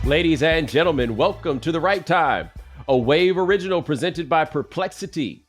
Ladies and gentlemen, welcome to The Right Time, a Wave original presented by Perplexity.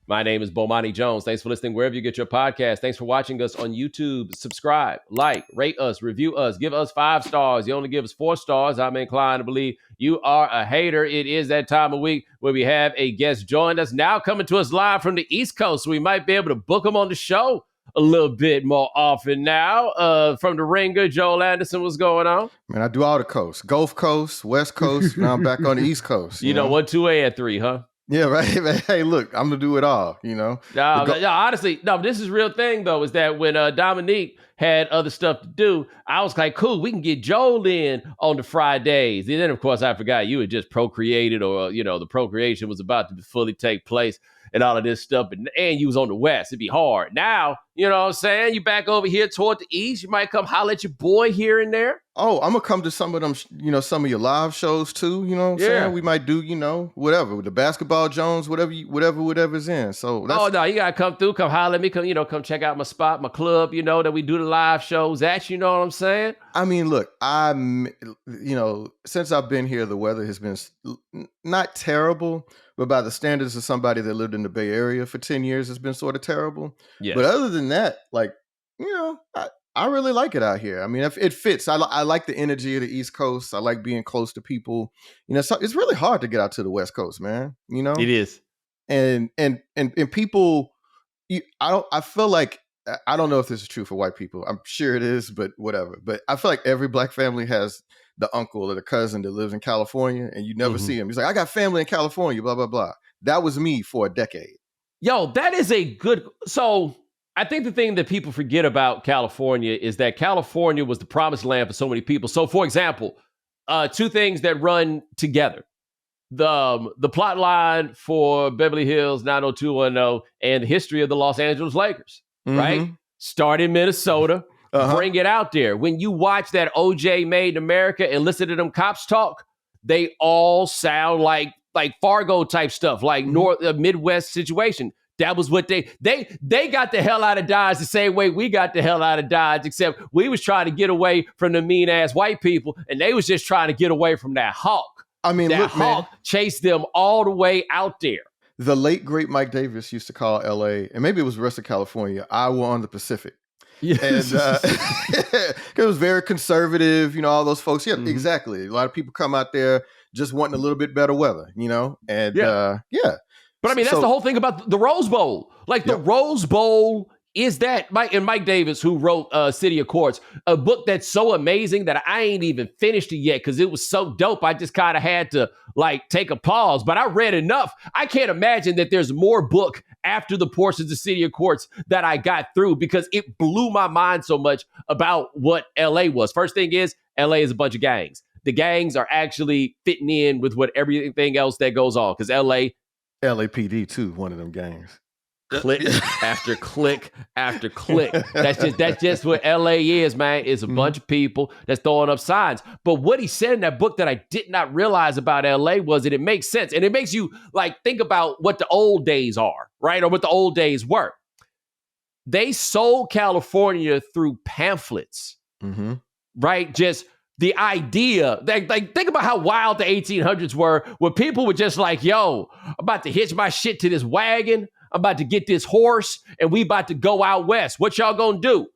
My name is Bomani Jones. Thanks for listening wherever you get your podcast. Thanks for watching us on YouTube. Subscribe, like, rate us, review us, give us 5 stars. You only give us 4 stars. I'm inclined to believe you are a hater. It is that time of week where we have a guest join us, now coming to us live from the East Coast. So we might be able to book him on the show a little bit more often now. From the Ringer, Joel Anderson, what's going on? Man, I do all the coasts. Gulf Coast, West Coast, now I'm back on the East Coast. You know, 1, 2, and 3, huh? Yeah, right. Hey, look, I'm going to do it all, you know? Honestly, this is real thing, though, is that when Dominique had other stuff to do, I was like, cool, we can get Joel in on the Fridays. And then, of course, I forgot you had just procreated or, the procreation was about to fully take place and all of this stuff. And you was on the West. It'd be hard. Now, you know what I'm saying? You back over here toward the East. You might come holler at your boy here and there. Oh, I'm going to come to some of them, some of your live shows too. You know what I'm saying? We might do, whatever. The Basketball Jones, whatever's in. So that's... Oh, no, you got to come through. Come holler at me. Come check out my spot, my club, that we do the live shows at. You know what I'm saying? I mean, look, since I've been here, the weather has been not terrible, but by the standards of somebody that lived in the Bay Area for 10 years, it's been sort of terrible. Yes. But other than that, I really like it out here. I mean, it fits. I like the energy of the East Coast. I like being close to people. It's really hard to get out to the West Coast, man. It is. And people, I feel like, I don't know if this is true for white people. I'm sure it is, but whatever. But I feel like every black family has the uncle or the cousin that lives in California, and you never see him. He's like, I got family in California, blah, blah, blah. That was me for a decade. Yo, that is a good... So I think the thing that people forget about California is that California was the promised land for so many people. So, for example, 2 things that run together. The plot line for Beverly Hills 90210 and the history of the Los Angeles Lakers, right? Start in Minnesota, bring it out there. When you watch that OJ Made in America and listen to them cops talk, they all sound like Fargo type stuff, like Midwest situation. That was what they got the hell out of Dodge the same way we got the hell out of Dodge, except we was trying to get away from the mean ass white people, and they was just trying to get away from that hawk. I mean, that hawk chased them all the way out there. The late great Mike Davis used to call LA, and maybe it was the rest of California, Iowa on the Pacific. Yes. And it was very conservative, All those folks. Yeah, exactly. A lot of people come out there just wanting a little bit better weather, and But I mean, that's the whole thing about the Rose Bowl. The Rose Bowl is that Mike Davis, who wrote City of Quartz, a book that's so amazing that I ain't even finished it yet because it was so dope. I just kind of had to take a pause, but I read enough. I can't imagine that there's more book after the portions of City of Quartz that I got through because it blew my mind so much about what LA was. First thing is, LA is a bunch of gangs. The gangs are actually fitting in with what everything else that goes on because LAPD too, one of them gangs. Click after click after click. That's just what LA is, man. It's a bunch of people that's throwing up signs. But what he said in that book that I did not realize about LA was that it makes sense. And it makes you think about what the old days are, right? Or what the old days were. They sold California through pamphlets, right? Just the idea, think about how wild the 1800s were, where people were just like, yo, I'm about to hitch my shit to this wagon. I'm about to get this horse and we about to go out west. What y'all gonna do?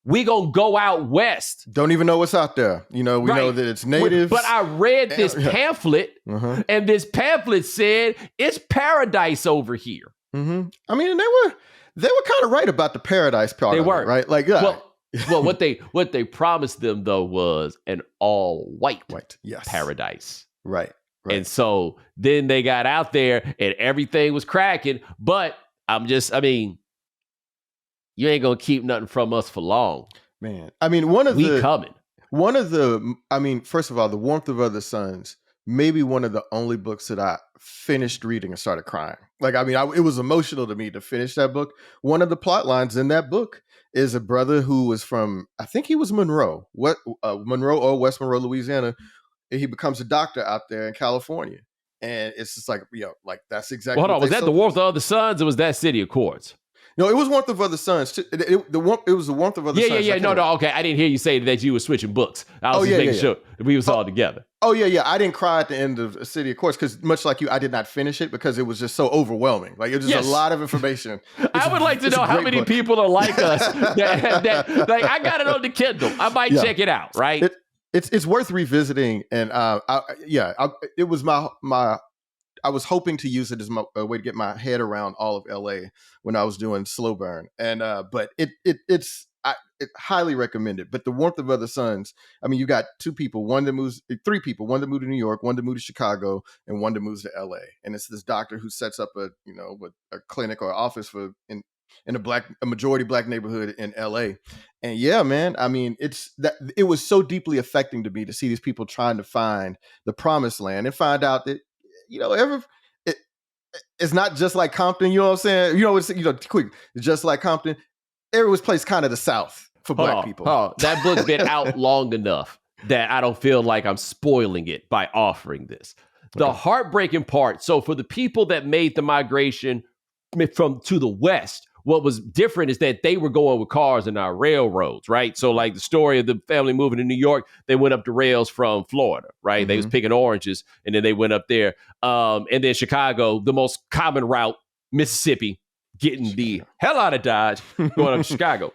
We gonna go out west. Don't even know what's out there. We know that it's natives. But I read this pamphlet and this pamphlet said it's paradise over here. I mean, they were kind of right about the paradise part. They were, right? Well, what they promised them though was an all white paradise. Right. And so then they got out there and everything was cracking. But you ain't gonna keep nothing from us for long, man. I mean, first of all, The Warmth of Other Suns, maybe one of the only books that I finished reading and started crying. It was emotional to me to finish that book. One of the plot lines in that book is a brother who was from, I think he was Monroe or West Monroe, Louisiana. He becomes a doctor out there in California. And it's just that's exactly. Hold on, was that The Warmth of Other Suns or was that City of Quartz? No, it was Warmth of Other Suns. It was the Warmth of Other Suns. Yeah. No. Okay, I didn't hear you say that you were switching books. I was just making sure we was all together. Oh yeah. I didn't cry at the end of City of Course because much like you, I did not finish it because it was just so overwhelming. Like it was just a lot of information. I would like to know how many people are like us that like I got it on the Kindle. I might check it out. Right. It's worth revisiting. And it was my I was hoping to use it as my way to get my head around all of LA when I was doing Slow Burn. And but it's highly recommended. But The Warmth of Other Suns, I mean, you got three people, one that moved to New York, one that moved to Chicago, and one that moves to LA. And it's this doctor who sets up a clinic or office in a majority black neighborhood in LA. And yeah, man, I mean, it was so deeply affecting to me to see these people trying to find the promised land and find out that, it's not just like Compton, you know what I'm saying? Quick, just like Compton, everyone's placed kind of the South for black people. That book's been out long enough that I don't feel like I'm spoiling it by offering this. The heartbreaking part, so for the people that made the migration to the West, what was different is that they were going with cars and our railroads, right? So like the story of the family moving to New York, they went up the rails from Florida, right? Mm-hmm. They was picking oranges and then they went up there. And then Chicago, the most common route, Mississippi, getting the hell out of Dodge, going up to Chicago.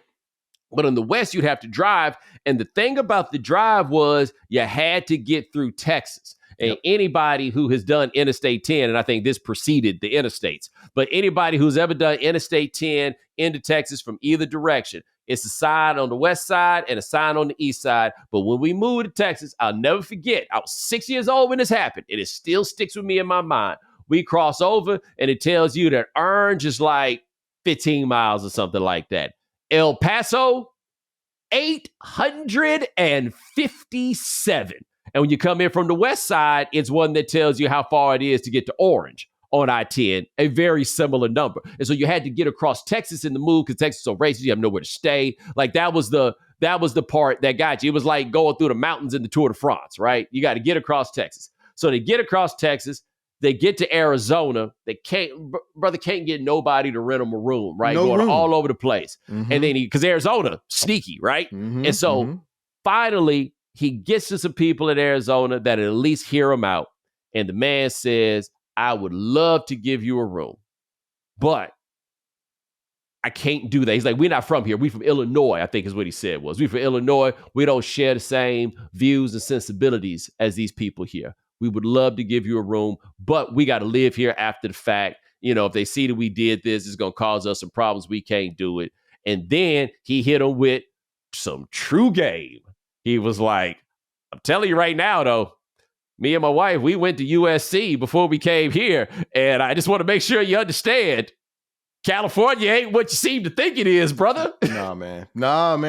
But in the West, you'd have to drive. And the thing about the drive was you had to get through Texas. And anybody who has done Interstate 10, and I think this preceded the interstates, but anybody who's ever done Interstate 10 into Texas from either direction, it's a sign on the west side and a sign on the east side. But when we moved to Texas, I'll never forget, I was 6 years old when this happened, and it still sticks with me in my mind. We cross over, and it tells you that Orange is like 15 miles or something like that. El Paso, 857. And when you come in from the west side, it's one that tells you how far it is to get to Orange on I-10, a very similar number. And so you had to get across Texas in the move because Texas is so racist, you have nowhere to stay. Like that was the part that got you. It was like going through the mountains in the Tour de France, right? You got to get across Texas. So they get across Texas, they get to Arizona. They can't get nobody to rent them a room, right? Going all over the place. Mm-hmm. And then because Arizona, sneaky, right? Mm-hmm. And so finally, he gets to some people in Arizona that at least hear him out. And the man says, I would love to give you a room, but I can't do that. He's like, we're not from here. We're from Illinois, I think is what he said was. We're from Illinois. We don't share the same views and sensibilities as these people here. We would love to give you a room, but we got to live here after the fact. If they see that we did this, it's going to cause us some problems. We can't do it. And then he hit him with some true game. He was like, I'm telling you right now, though, me and my wife, we went to USC before we came here. And I just want to make sure you understand, California ain't what you seem to think it is, brother. Nah, man. No,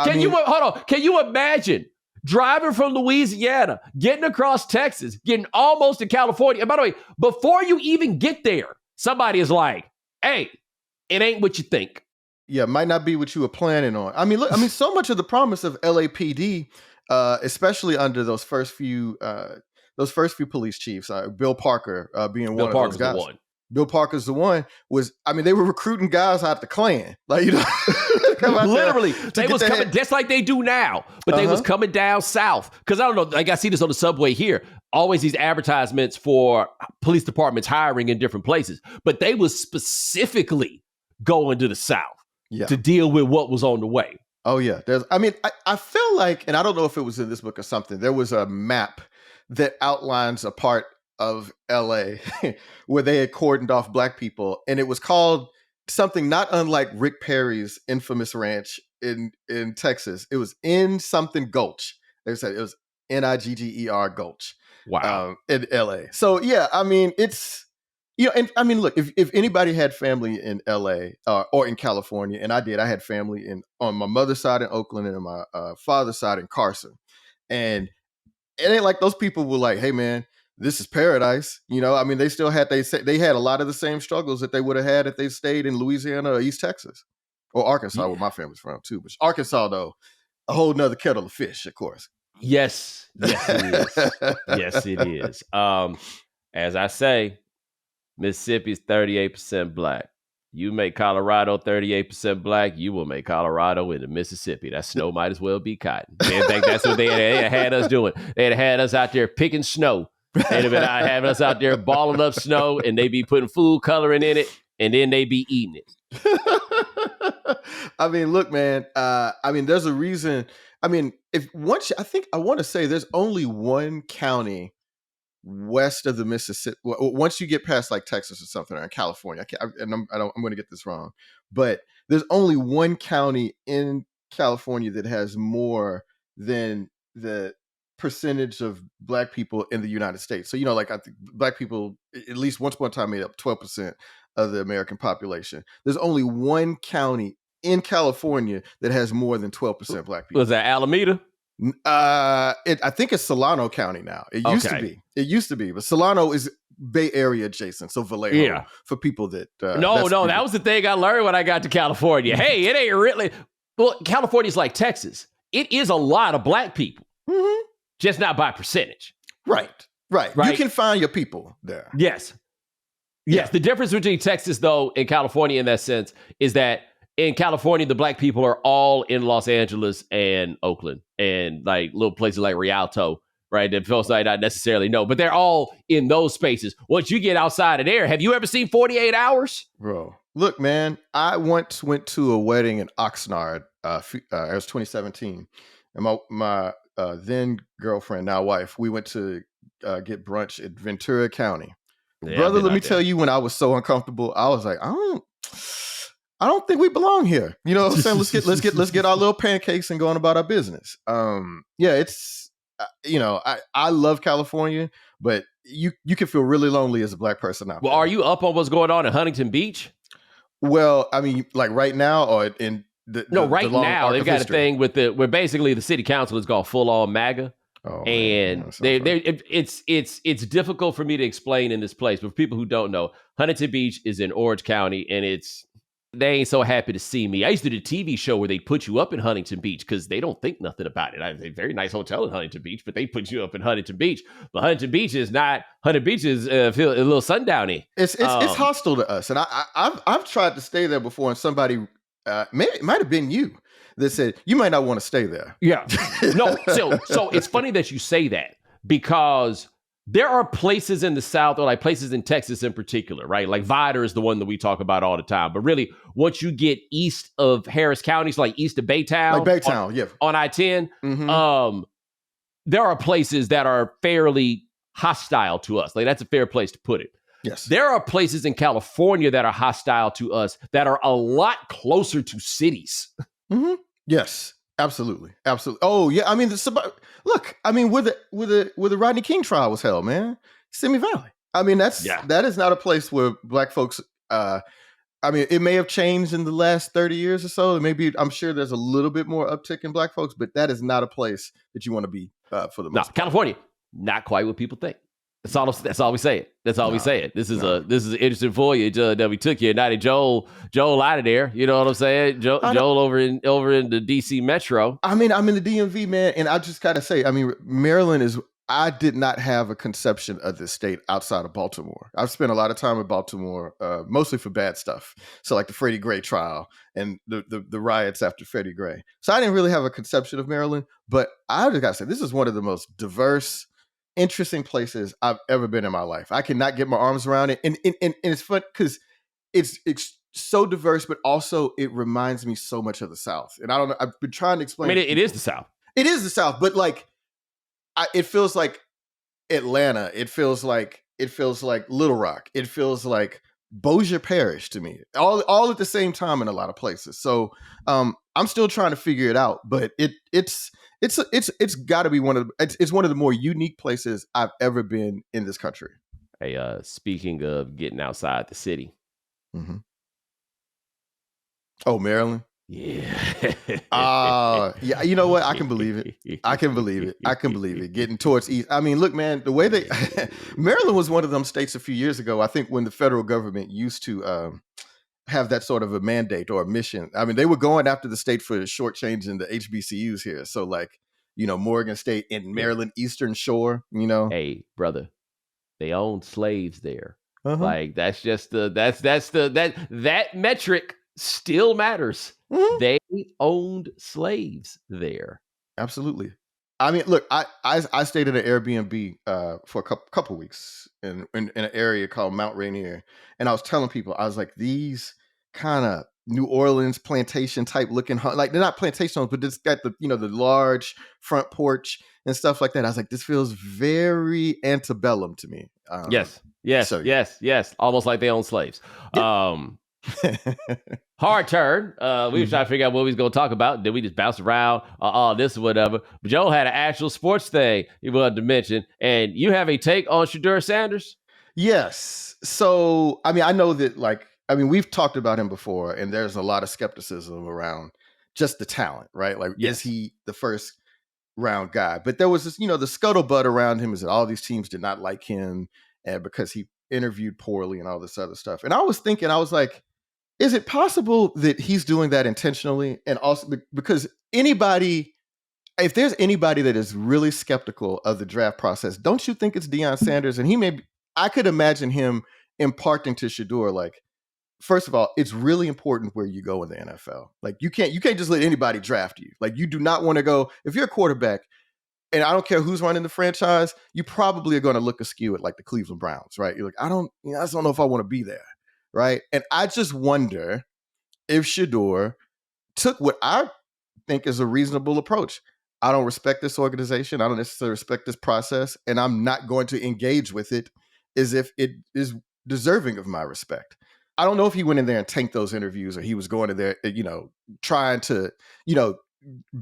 Can you imagine driving from Louisiana, getting across Texas, getting almost to California? And by the way, before you even get there, somebody is like, hey, it ain't what you think. Yeah, might not be what you were planning on. I mean, look, so much of the promise of LAPD, especially under those first few police chiefs, Bill Parker being one of those guys. Bill Parker's the one. They were recruiting guys out the Klan, literally. They was coming just like they do now, but they was coming down south. Because I don't know, like I see this on the subway here. Always these advertisements for police departments hiring in different places, but they was specifically going to the south. Yeah. To deal with what was on the way. Oh, yeah. I feel like, and I don't know if it was in this book or something, there was a map that outlines a part of LA where they had cordoned off black people. And it was called something not unlike Rick Perry's infamous ranch in Texas. It was in something Gulch. They said it was Nigger Gulch. Wow. In LA. So, yeah, it's... look, if anybody had family in LA or in California, and I did, I had family on my mother's side in Oakland and on my father's side in Carson. And it ain't like those people were like, hey, man, this is paradise. They still had, they had a lot of the same struggles that they would have had if they stayed in Louisiana or East Texas or Arkansas, where my family's from too. But Arkansas, though, a whole nother kettle of fish, of course. Yes, it is. Yes, it is. As I say, Mississippi is 38% black. You make Colorado 38% black, you will make Colorado into Mississippi. That snow might as well be cotton. They think that's what they had us doing. They had us out there picking snow. They'd have been out having us out there balling up snow, and they be putting food coloring in it, and then they be eating it. I mean, look, man. There's a reason. I mean, I want to say there's only one county west of the Mississippi. Once you get past like Texas or something, or in California, I'm going to get this wrong, but there's only one county in California that has more than the percentage of black people in the United States. So, like I think black people, at least once upon a time, made up 12% of the American population. There's only one county in California that has more than 12% black people. Was that Alameda? I think it's Solano County now. It used to be, but Solano is Bay Area adjacent. So Vallejo for people that that was the thing I learned when I got to California. Hey, it ain't really California's like Texas. It is a lot of black people, just not by percentage. Right. You can find your people there. Yes. The difference between Texas though and California in that sense is that in California, the black people are all in Los Angeles and Oakland and like little places like Rialto, right? That folks might not necessarily know, but they're all in those spaces. Once you get outside of there, have you ever seen 48 Hours? Bro, look, man, I once went to a wedding in Oxnard. It was 2017. And my then girlfriend, now wife, we went to get brunch at Ventura County. Yeah, brother, let me tell you, when I was so uncomfortable, I was like, I don't think we belong here. You know what I'm saying? Let's get our little pancakes and go on about our business. It's I love California, but you can feel really lonely as a black person out there. Well, are you up on what's going on in Huntington Beach? Well, I mean, like right now or in right now they've got a thing where basically the city council has gone full on MAGA. Oh, and it's difficult for me to explain in this place, but for people who don't know, Huntington Beach is in Orange County, and they ain't so happy to see me. I used to do a TV show where they put you up in Huntington Beach because they don't think nothing about it. I have a very nice hotel in Huntington Beach, but they put you up in Huntington Beach. But Huntington Beach is feel a little sundowny. It's hostile to us, and I've tried to stay there before, and somebody maybe it might have been you that said you might not want to stay there. Yeah, no. So it's funny that you say that because there are places in the South, or like places in Texas in particular, right? Like Vidor is the one that we talk about all the time. But really, once you get east of Harris County, so like east of Baytown, on I-10, there are places that are fairly hostile to us. Like that's a fair place to put it. Yes. There are places in California that are hostile to us that are a lot closer to cities. Mm-hmm. Yes. Absolutely. Oh yeah. I mean, look. I mean, where the Rodney King trial was held, man, Simi Valley. I mean, that is not a place where black folks. I mean, it may have changed in the last 30 years or so. Maybe I'm sure there's a little bit more uptick in black folks, but that is not a place that you want to be for the most part. California, not quite what people think. That's all we say it. That's all we say it. This is an interesting voyage that we took here. Now that Joel out of there, you know what I'm saying? Joel over in the DC Metro. I mean, I'm in the DMV, man, and I just gotta say, I mean, Maryland is. I did not have a conception of this state outside of Baltimore. I've spent a lot of time in Baltimore, mostly for bad stuff. So like the Freddie Gray trial and the riots after Freddie Gray. So I didn't really have a conception of Maryland, but I just gotta say, this is one of the most diverse, interesting places I've ever been in my life. I cannot get my arms around it. And it's fun because it's so diverse, but also it reminds me so much of the South. And I don't know, I've been trying to explain. I mean, it is the South. It is the South, but like, it feels like Atlanta. It feels like Little Rock. It feels like Bossier Parish to me, all at the same time in a lot of places. So I'm still trying to figure it out, but it's got to be one of the more unique places I've ever been in this country. Hey, speaking of getting outside the city. Mm-hmm. Oh, Maryland. Yeah. Yeah. You know what? I can believe it. Getting towards east. I mean, look, man, the way Maryland was one of them states a few years ago, I think, when the federal government used to have that sort of a mandate or a mission. I mean, they were going after the state for shortchanging the HBCUs here. So like, Morgan State and Maryland Eastern Shore, Hey, brother, they owned slaves there. Uh-huh. Like that's just that metric still matters. Mhm. They owned slaves there. Absolutely. I mean, look, I stayed at an Airbnb for a couple weeks in an area called Mount Rainier, and I was telling people, I was like, these kind of New Orleans plantation type looking like they're not plantation homes, but it's got the the large front porch and stuff like that. I was like, this feels very antebellum to me. Yes, yes, So yeah. yes. Almost like they own slaves. Hard turn. We were trying to figure out what we was going to talk about. Then we just bounced around, all this or whatever. But Joe had an actual sports thing he wanted to mention. And you have a take on Shedeur Sanders? Yes. So, I mean, I know that, we've talked about him before, and there's a lot of skepticism around just the talent, right? Like, Yes. is he the first round guy? But there was this, the scuttlebutt around him is that all these teams did not like him and because he interviewed poorly and all this other stuff. And I was thinking, I was like, is it possible that he's doing that intentionally? And also because if there's anybody that is really skeptical of the draft process, don't you think it's Deion Sanders? And I could imagine him imparting to Shedeur, like, first of all, it's really important where you go in the NFL. Like, you can't just let anybody draft you. Like, you do not want to go, if you're a quarterback, and I don't care who's running the franchise, you probably are going to look askew at like the Cleveland Browns, right? You're like, I just don't know if I want to be there, right? And I just wonder if Shedeur took what I think is a reasonable approach. I don't respect this organization. I don't necessarily respect this process, and I'm not going to engage with it as if it is deserving of my respect. I don't know if he went in there and tanked those interviews, or he was going in there, trying to,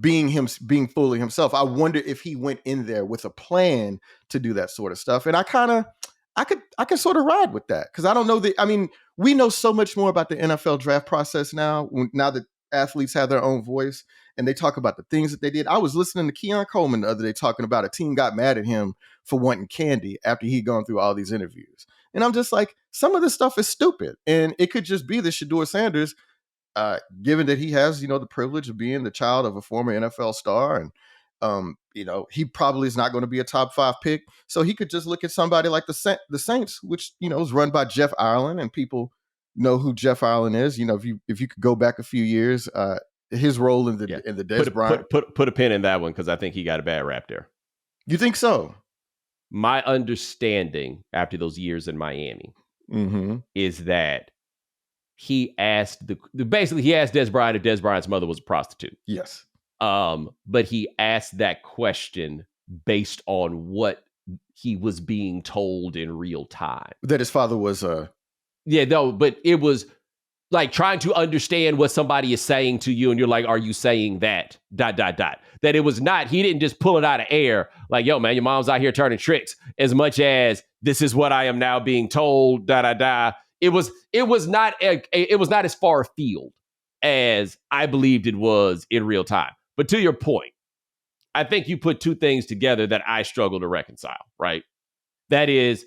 being fully himself. I wonder if he went in there with a plan to do that sort of stuff. And I could sort of ride with that, because I don't know that. I mean, we know so much more about the NFL draft process now that athletes have their own voice and they talk about the things that they did. I was listening to Keon Coleman the other day talking about a team got mad at him for wanting candy after he'd gone through all these interviews. And I'm just like, some of this stuff is stupid. And it could just be that Shedeur Sanders, given that he has, the privilege of being the child of a former NFL star, and he probably is not going to be a top 5 pick. So he could just look at somebody like the Saints, which, is run by Jeff Ireland, and people know who Jeff Ireland is. If you could go back a few years, his role in the Dez Bryant. Put a pin in that one, because I think he got a bad rap there. You think so? My understanding after those years in Miami is that he asked he asked Dez Bryant if Dez Bryant's mother was a prostitute. Yes. But he asked that question based on what he was being told in real time. That his father was but it was like trying to understand what somebody is saying to you, and you're like, are you saying that? ... That it was not, he didn't just pull it out of air, like, yo, man, your mom's out here turning tricks, as much as this is what I am now being told, ... It was not as far afield as I believed it was in real time. But to your point, I think you put two things together that I struggle to reconcile, right? That is,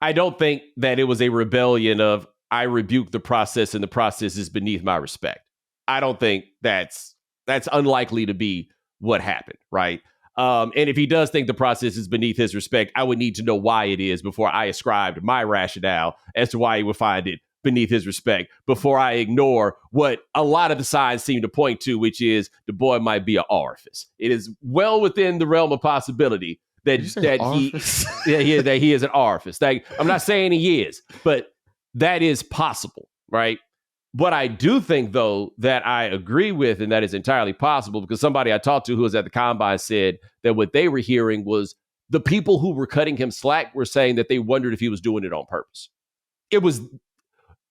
I don't think that it was a rebellion of, I rebuke the process and the process is beneath my respect. I don't think that's unlikely to be what happened, right? And if he does think the process is beneath his respect, I would need to know why it is before I ascribed my rationale as to why he would find it beneath his respect, before I ignore what a lot of the signs seem to point to, which is the boy might be an orifice. It is well within the realm of possibility that he is an orifice. Like, I'm not saying he is, but that is possible, right? What I do think, though, that I agree with, and that is entirely possible, because somebody I talked to who was at the combine said that what they were hearing was the people who were cutting him slack were saying that they wondered if he was doing it on purpose. It was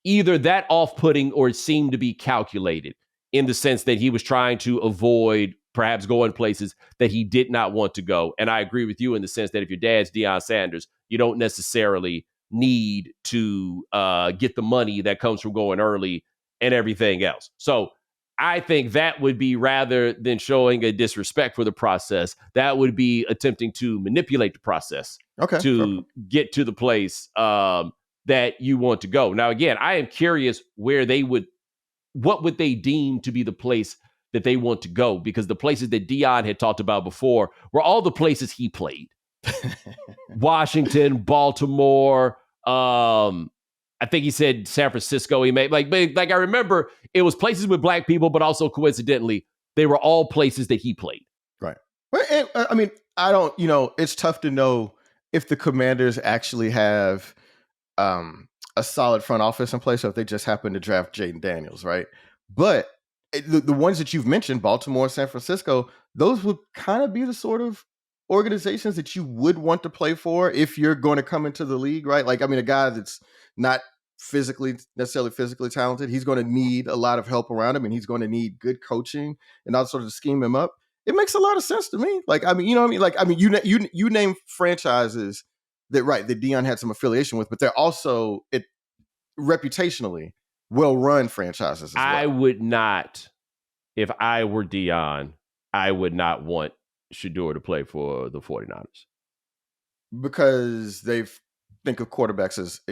either that off-putting or it seemed to be calculated, in the sense that he was trying to avoid perhaps going places that he did not want to go. And I agree with you in the sense that if your dad's Deion Sanders, you don't necessarily need to get the money that comes from going early and everything else. So I think that would be, rather than showing a disrespect for the process, that would be attempting to manipulate the process to get to the place that you want to go. Now, again, I am curious what would they deem to be the place that they want to go? Because the places that Deion had talked about before were all the places he played. Washington, Baltimore, I think he said San Francisco. He made like I remember it was places with black people, but also coincidentally, they were all places that he played. Right. Well, and, I mean, I don't, it's tough to know if the Commanders actually have a solid front office in place, or if they just happen to draft Jaden Daniels, right? But the ones that you've mentioned, Baltimore, San Francisco, those would kind of be the sort of organizations that you would want to play for if you're going to come into the league, right? Like, I mean, a guy that's not necessarily physically talented, he's going to need a lot of help around him, and he's going to need good coaching and all sort of scheme him up. It makes a lot of sense to me. Like, I mean, you know what I mean? Like, I mean, you name franchises that Deion had some affiliation with, but they're also reputationally well-run franchises as well. I would not, if I were Deion, I would not want Shedeur to play for the 49ers. Because they think of quarterbacks as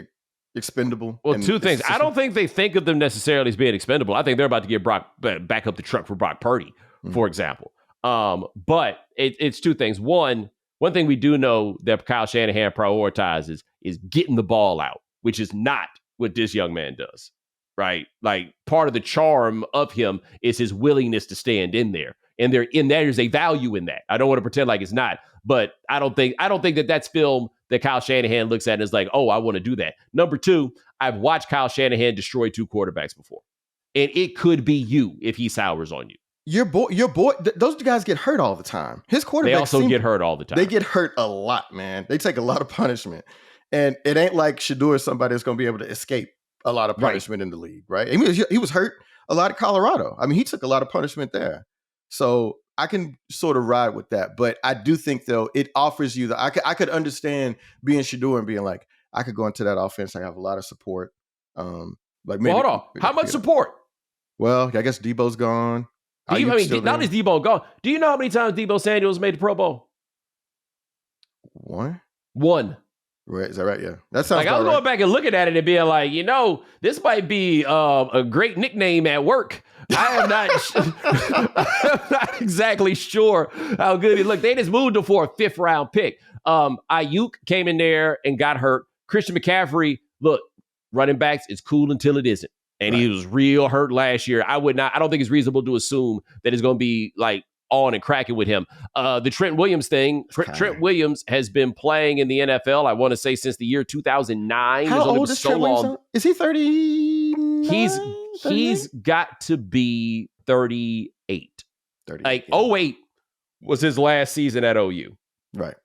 expendable. Well, two things. I don't think they think of them necessarily as being expendable. I think they're about to get Brock back up the truck for Brock Purdy, for example. But it's two things. One thing we do know that Kyle Shanahan prioritizes is getting the ball out, which is not what this young man does, right? Like, part of the charm of him is his willingness to stand in there. And there's a value in that. I don't want to pretend like it's not, but I don't think that that's film that Kyle Shanahan looks at and is like, oh, I want to do that. Number two, I've watched Kyle Shanahan destroy two quarterbacks before. And it could be you if he sours on you. Your boy, those guys get hurt all the time. His quarterbacks They also get hurt all the time. They get hurt a lot, man. They take a lot of punishment. And it ain't like Shedeur is somebody that's going to be able to escape a lot of punishment in the league, right? I mean, he was hurt a lot at Colorado. I mean, he took a lot of punishment there. So I can sort of ride with that. But I do think, though, it offers you I could understand being Shedeur and being like, I could go into that offense. I have a lot of support. Like, maybe, hold on. How much support? Well, I guess Debo's gone. Not is Debo gone. Do you know how many times Debo Samuels made the Pro Bowl? One. Right, is that right? Yeah, that sounds like I was going back and looking at it and being like, this might be a great nickname at work. I am not, I'm not exactly sure how good he looked. They just moved him for a 5th round pick. Ayuk came in there and got hurt. Christian McCaffrey, look, running backs, it's cool until it isn't. And he was real hurt last year. I don't think it's reasonable to assume that it's going to be like on and cracking with him. The Trent Williams thing. Trent Williams has been playing in the NFL, I want to say, since the year 2009. How old is Trent Williams? Is he 30? He's got to be 38. 38. 08 was his last season at OU. Right.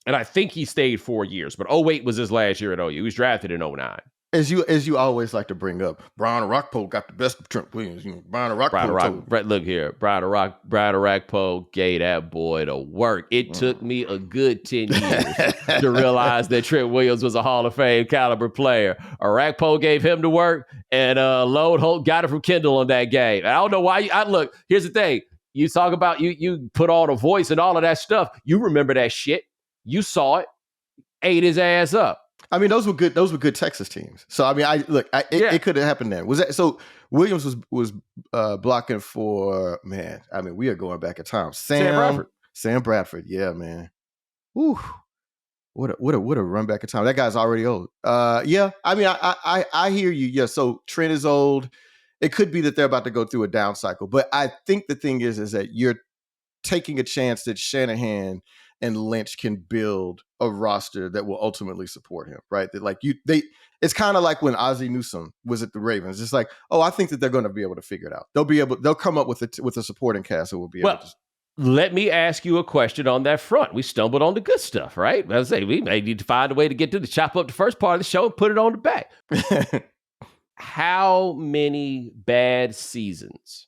And I think he stayed 4 years, but 08 was his last year at OU. He was drafted in 09. As you always like to bring up, Brian Rockpo got the best of Trent Williams. Brian Rockpo. Look here, Brian Rockpo gave that boy to work. It took me a good 10 years to realize that Trent Williams was a Hall of Fame caliber player. Rockpo gave him to work, and Lode Holt got it from Kendall on that game. I don't know why. Look, here's the thing. You talk about you put on a voice and all of that stuff. You remember that shit. You saw it. Ate his ass up. I mean, those were good Texas teams. So I mean, it could have happened then. Was that so? Williams was blocking for, man. I mean, we are going back in time. Sam Bradford. Yeah, man. Woo. What a run back in time. That guy's already old. Yeah. I mean, I hear you. Yeah. So Trent is old. It could be that they're about to go through a down cycle, but I think the thing is that you're taking a chance that Shanahan and Lynch can build a roster that will ultimately support him, right? That it's kind of like when Ozzie Newsome was at the Ravens. It's like, oh, I think that they're going to be able to figure it out. They'll come up with a supporting cast that will be able to. Let me ask you a question on that front. We stumbled on the good stuff, right? I say we may need to find a way to get to chop up the first part of the show and put it on the back. How many bad seasons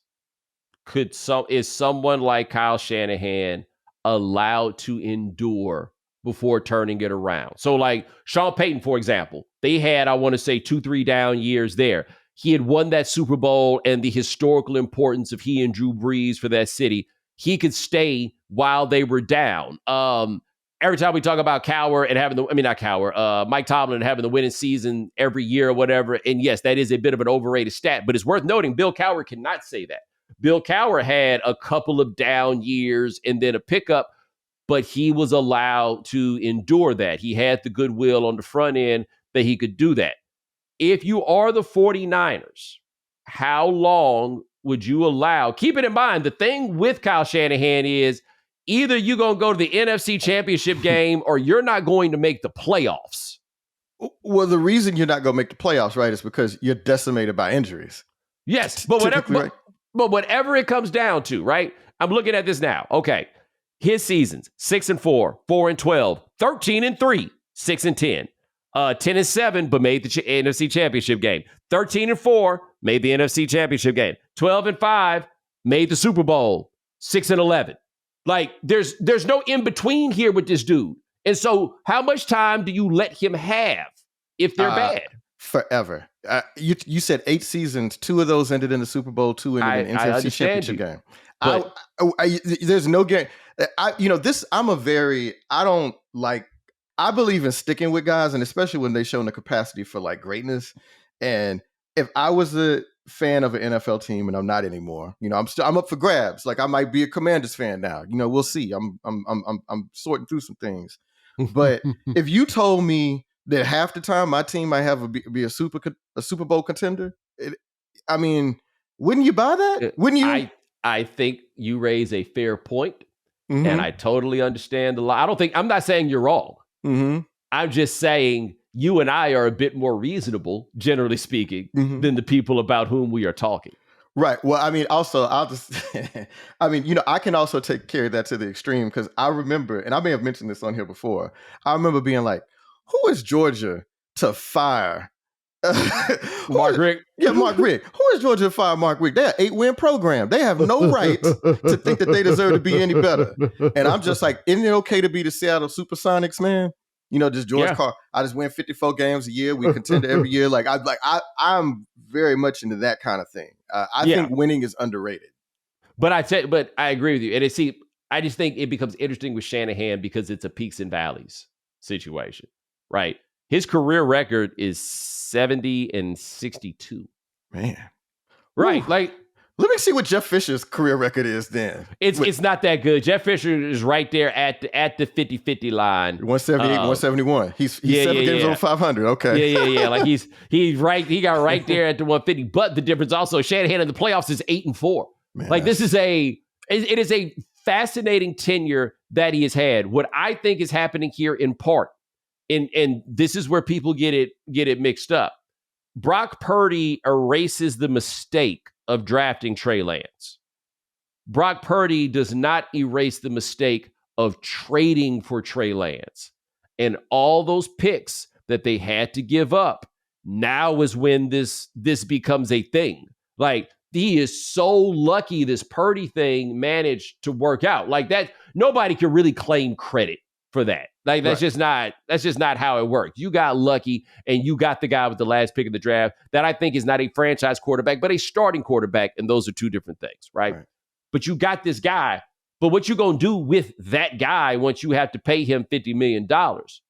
is someone like Kyle Shanahan allowed to endure before turning it around? So like Sean Payton, for example, they had, I want to say 2-3 down years there. He had won that Super Bowl, and the historical importance of he and Drew Brees for that city, he could stay while they were down. Every time we talk about Mike Tomlin having the winning season every year or whatever. And yes, that is a bit of an overrated stat, but it's worth noting Bill Cowher cannot say that. Bill Cowher had a couple of down years and then a pickup, but he was allowed to endure that. He had the goodwill on the front end that he could do that. if you are the 49ers, how long would you allow? Keeping in mind, the thing with Kyle Shanahan is either you're going to go to the NFC Championship game or you're not going to make the playoffs. Well, the reason you're not going to make the playoffs, right, is because you're decimated by injuries. Yes, but whatever it comes down to, right? I'm looking at this now. Okay, his seasons 6-4, 4-12, 13-3, 6-10, 10-7, but made the NFC Championship game. 13-4, made the NFC Championship game. 12-5, made the Super Bowl. 6-11. Like there's no in between here with this dude. And so, how much time do you let him have if they're bad? Forever. You said 8 seasons. 2 of those ended in the Super Bowl. 2 ended in the NFC Championship game. There's no game. I believe in sticking with guys, and especially when they show the capacity for like greatness. And if I was a fan of an NFL team, and I'm not anymore, I'm up for grabs. Like I might be a Commanders fan now. We'll see. I'm sorting through some things. But if you told me that half the time my team might be a Super Bowl contender, wouldn't you buy that? Wouldn't you? I think you raise a fair point, and I totally understand the lie. I'm not saying you're wrong. I'm just saying you and I are a bit more reasonable, generally speaking, than the people about whom we are talking. Right. Well, also, I'll just, I can also carry that to the extreme because I remember, and I may have mentioned this on here before, I remember being like, who is Georgia to fire? Mark Richt. Yeah, Mark Richt. Who is Georgia to fire Mark Richt? They're an 8-win program. They have no right to think that they deserve to be any better. And I'm just like, isn't it okay to be the Seattle Supersonics, man? Just George Carr. I just win 54 games a year. We contend every year. I'm very much into that kind of thing. I think winning is underrated. But I agree with you. And I just think it becomes interesting with Shanahan because it's a peaks and valleys situation, right? His career record is 70-62. Man, right? Ooh. Let me see what Jeff Fisher's career record is then. It's not that good. Jeff Fisher is right there at the 50-50 line. 178, 171. He's 7 games over 500. Okay. Yeah. Like he's right. He got right there at the 150. But the difference also, Shanahan in the playoffs is 8-4. Man, like it is a fascinating tenure that he has had. What I think is happening here in part, and this is where people get it mixed up. Brock Purdy erases the mistake of drafting Trey Lance. Brock Purdy does not erase the mistake of trading for Trey Lance. And all those picks that they had to give up, now is when this becomes a thing. Like, he is so lucky this Purdy thing managed to work out. Like that, nobody can really claim credit for that. Like that's just not how it worked. You got lucky and you got the guy with the last pick of the draft that I think is not a franchise quarterback, but a starting quarterback. And those are two different things, right? But you got this guy, but what you going to do with that guy once you have to pay him $50 million?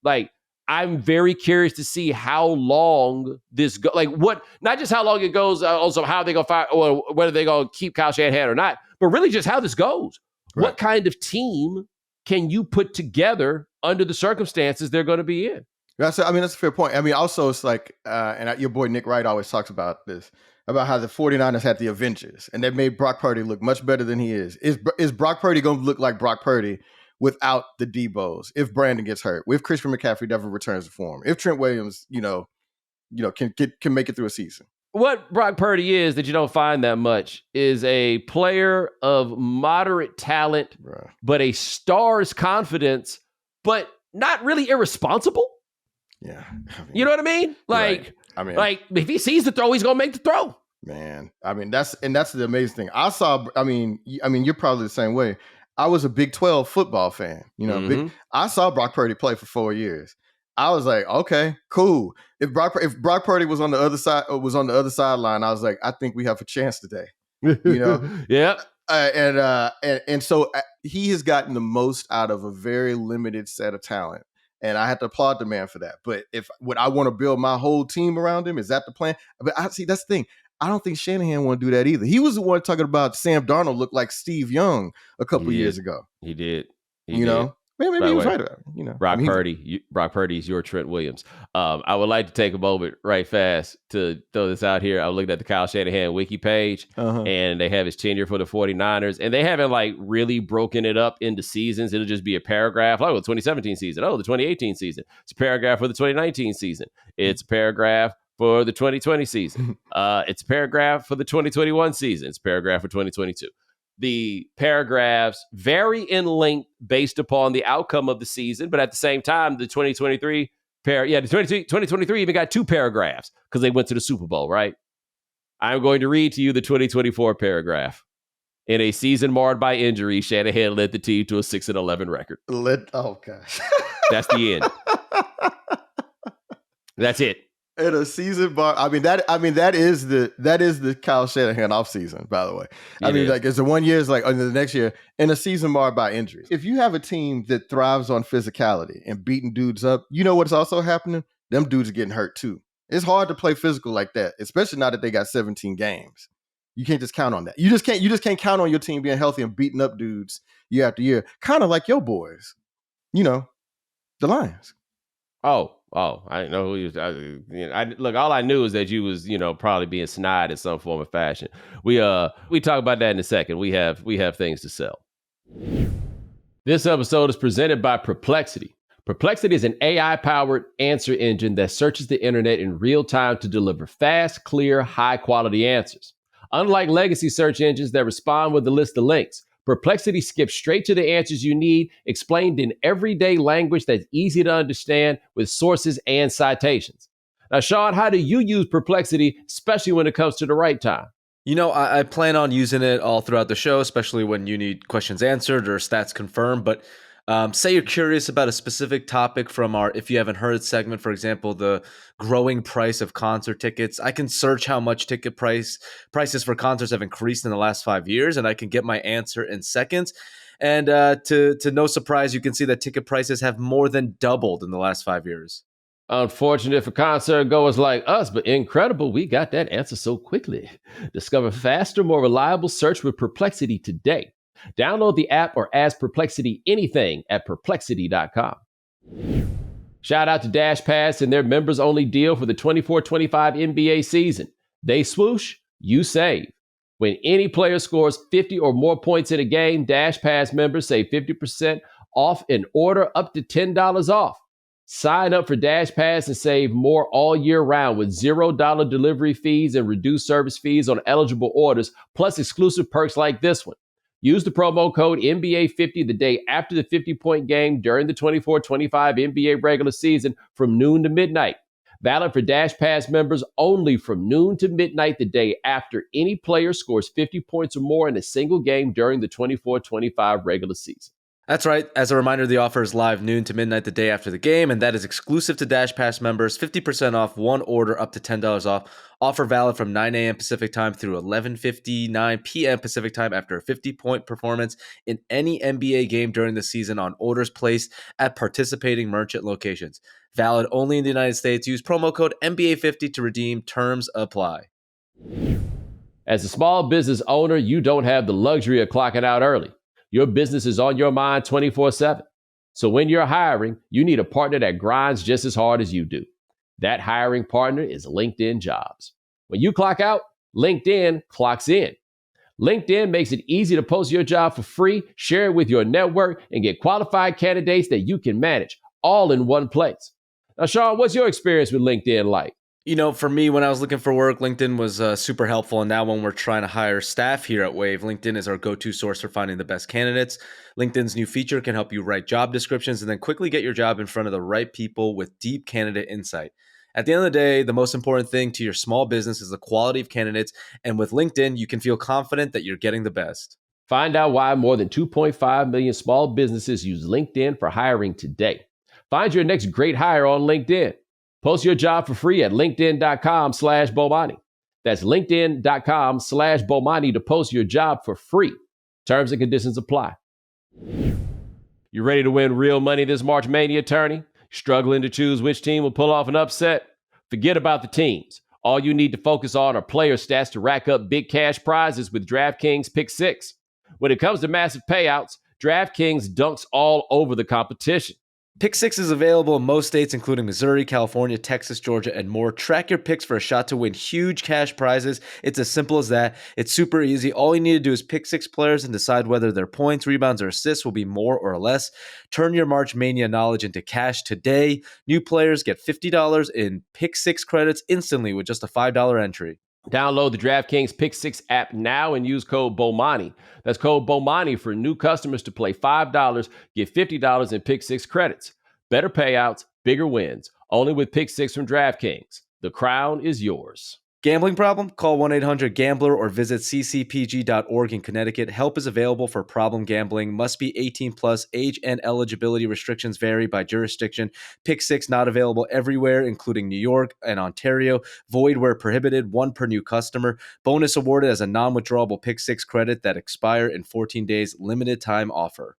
Like, I'm very curious to see how long this goes. Like what, not just how long it goes, also how they going to fire or whether they're going to keep Kyle Shanahan or not, but really just how this goes. Right. What kind of team can you put together under the circumstances they're going to be in? That's a fair point. Also it's like, your boy Nick Wright always talks about this, about how the 49ers had the Avengers and they made Brock Purdy look much better than he is. Is Brock Purdy going to look like Brock Purdy without the Debos? If Brandon gets hurt, if Christian McCaffrey never returns to form, if Trent Williams, can make it through a season. What Brock Purdy is that you don't find that much is a player of moderate talent, but a star's confidence, but not really irresponsible. Yeah. You know what I mean? Like, right. Like if he sees the throw, he's going to make the throw. Man, that's the amazing thing. I saw, you're probably the same way. I was a Big 12 football fan, I saw Brock Purdy play for 4 years. I was like, okay, cool. If Brock Purdy was on the other side, sideline, I was like, I think we have a chance today. Yeah. And so he has gotten the most out of a very limited set of talent, and I have to applaud the man for that. But would I want to build my whole team around him? Is that the plan? But that's the thing. I don't think Shanahan want to do that either. He was the one talking about Sam Darnold looked like Steve Young a couple years ago. He did. He did. maybe By he the was way, right about it. You know, Brock Purdy is your Trent Williams. I would like to take a moment right fast to throw this out here. I looked at the Kyle Shanahan wiki page, and they have his tenure for the 49ers, and they haven't like really broken it up into seasons. It'll just be a paragraph. Oh, the 2017 season. Oh, the 2018 season. It's a paragraph for the 2019 season. It's a paragraph for the 2020 season. It's a paragraph for the 2021 season. It's a paragraph for 2022. The paragraphs vary in length based upon the outcome of the season, but at the same time, the 2023 the 2023 even got 2 paragraphs because they went to the Super Bowl, right? I'm going to read to you the 2024 paragraph. In a season marred by injury, Shanahan led the team to a 6-11 record. Oh gosh, that's the end. That's it. In a season bar, that is the Kyle Shanahan offseason, by the way. It's the 1 year, it's like, the next year, in a season marred by injuries. If you have a team that thrives on physicality and beating dudes up, you know what's also happening? Them dudes are getting hurt too. It's hard to play physical like that, especially now that they got 17 games. You can't just count on that. You just can't count on your team being healthy and beating up dudes year after year. Kind of like your boys, the Lions. I didn't know who he was. Look, all I knew is that you was, probably being snide in some form or fashion. We talk about that in a second. We have things to sell. This episode is presented by Perplexity. Perplexity is an AI-powered answer engine that searches the internet in real time to deliver fast, clear, high-quality answers. Unlike legacy search engines that respond with a list of links, Perplexity skips straight to the answers you need, explained in everyday language that's easy to understand with sources and citations. Now, Sean, how do you use Perplexity, especially when it comes to the right time? I plan on using it all throughout the show, especially when you need questions answered or stats confirmed. But say you're curious about a specific topic from our If You Haven't Heard segment, for example, the growing price of concert tickets. I can search how much ticket prices for concerts have increased in the last 5 years, and I can get my answer in seconds. And to no surprise, you can see that ticket prices have more than doubled in the last 5 years. Unfortunate for concert goers like us, but incredible we got that answer so quickly. Discover faster, more reliable search with Perplexity today. Download the app or ask Perplexity anything at perplexity.com. Shout out to Dash Pass and their members-only deal for the 24-25 NBA season. They swoosh, you save. When any player scores 50 or more points in a game, Dash Pass members save 50% off an order up to $10 off. Sign up for Dash Pass and save more all year round with $0 delivery fees and reduced service fees on eligible orders, plus exclusive perks like this one. Use the promo code NBA50 the day after the 50-point game during the 24-25 NBA regular season from noon to midnight. Valid for Dash Pass members only from noon to midnight the day after any player scores 50 points or more in a single game during the 24-25 regular season. That's right. As a reminder, the offer is live noon to midnight the day after the game, and that is exclusive to Dash Pass members. 50% off, one order up to $10 off. Offer valid from 9 a.m. Pacific time through 11:59 p.m. Pacific time after a 50-point performance in any NBA game during the season on orders placed at participating merchant locations. Valid only in the United States. Use promo code NBA50 to redeem. Terms apply. As a small business owner, you don't have the luxury of clocking out early. Your business is on your mind 24/7. So when you're hiring, you need a partner that grinds just as hard as you do. That hiring partner is LinkedIn Jobs. When you clock out, LinkedIn clocks in. LinkedIn makes it easy to post your job for free, share it with your network, and get qualified candidates that you can manage all in one place. Now, Sean, what's your experience with LinkedIn like? For me, when I was looking for work, LinkedIn was super helpful. And now when we're trying to hire staff here at Wave, LinkedIn is our go-to source for finding the best candidates. LinkedIn's new feature can help you write job descriptions and then quickly get your job in front of the right people with deep candidate insight. At the end of the day, the most important thing to your small business is the quality of candidates. And with LinkedIn, you can feel confident that you're getting the best. Find out why more than 2.5 million small businesses use LinkedIn for hiring today. Find your next great hire on LinkedIn. Post your job for free at linkedin.com/Bomani. That's linkedin.com/Bomani to post your job for free. Terms and conditions apply. You ready to win real money this March Mania, attorney? Struggling to choose which team will pull off an upset? Forget about the teams. All you need to focus on are player stats to rack up big cash prizes with DraftKings Pick 6. When it comes to massive payouts, DraftKings dunks all over the competition. Pick Six is available in most states, including Missouri, California, Texas, Georgia, and more. Track your picks for a shot to win huge cash prizes. It's as simple as that. It's super easy. All you need to do is pick 6 players and decide whether their points, rebounds, or assists will be more or less. Turn your March Mania knowledge into cash today. New players get $50 in Pick Six credits instantly with just a $5 entry. Download the DraftKings Pick 6 app now and use code BOMANI. That's code BOMANI for new customers to play $5, get $50 in Pick 6 credits. Better payouts, bigger wins. Only with Pick 6 from DraftKings. The crown is yours. Gambling problem? Call 1-800-GAMBLER or visit ccpg.org in Connecticut. Help is available for problem gambling. Must be 18 plus. Age and eligibility restrictions vary by jurisdiction. Pick 6 not available everywhere, including New York and Ontario. Void where prohibited. 1 per new customer. Bonus awarded as a non-withdrawable Pick 6 credit that expire in 14 days. Limited time offer.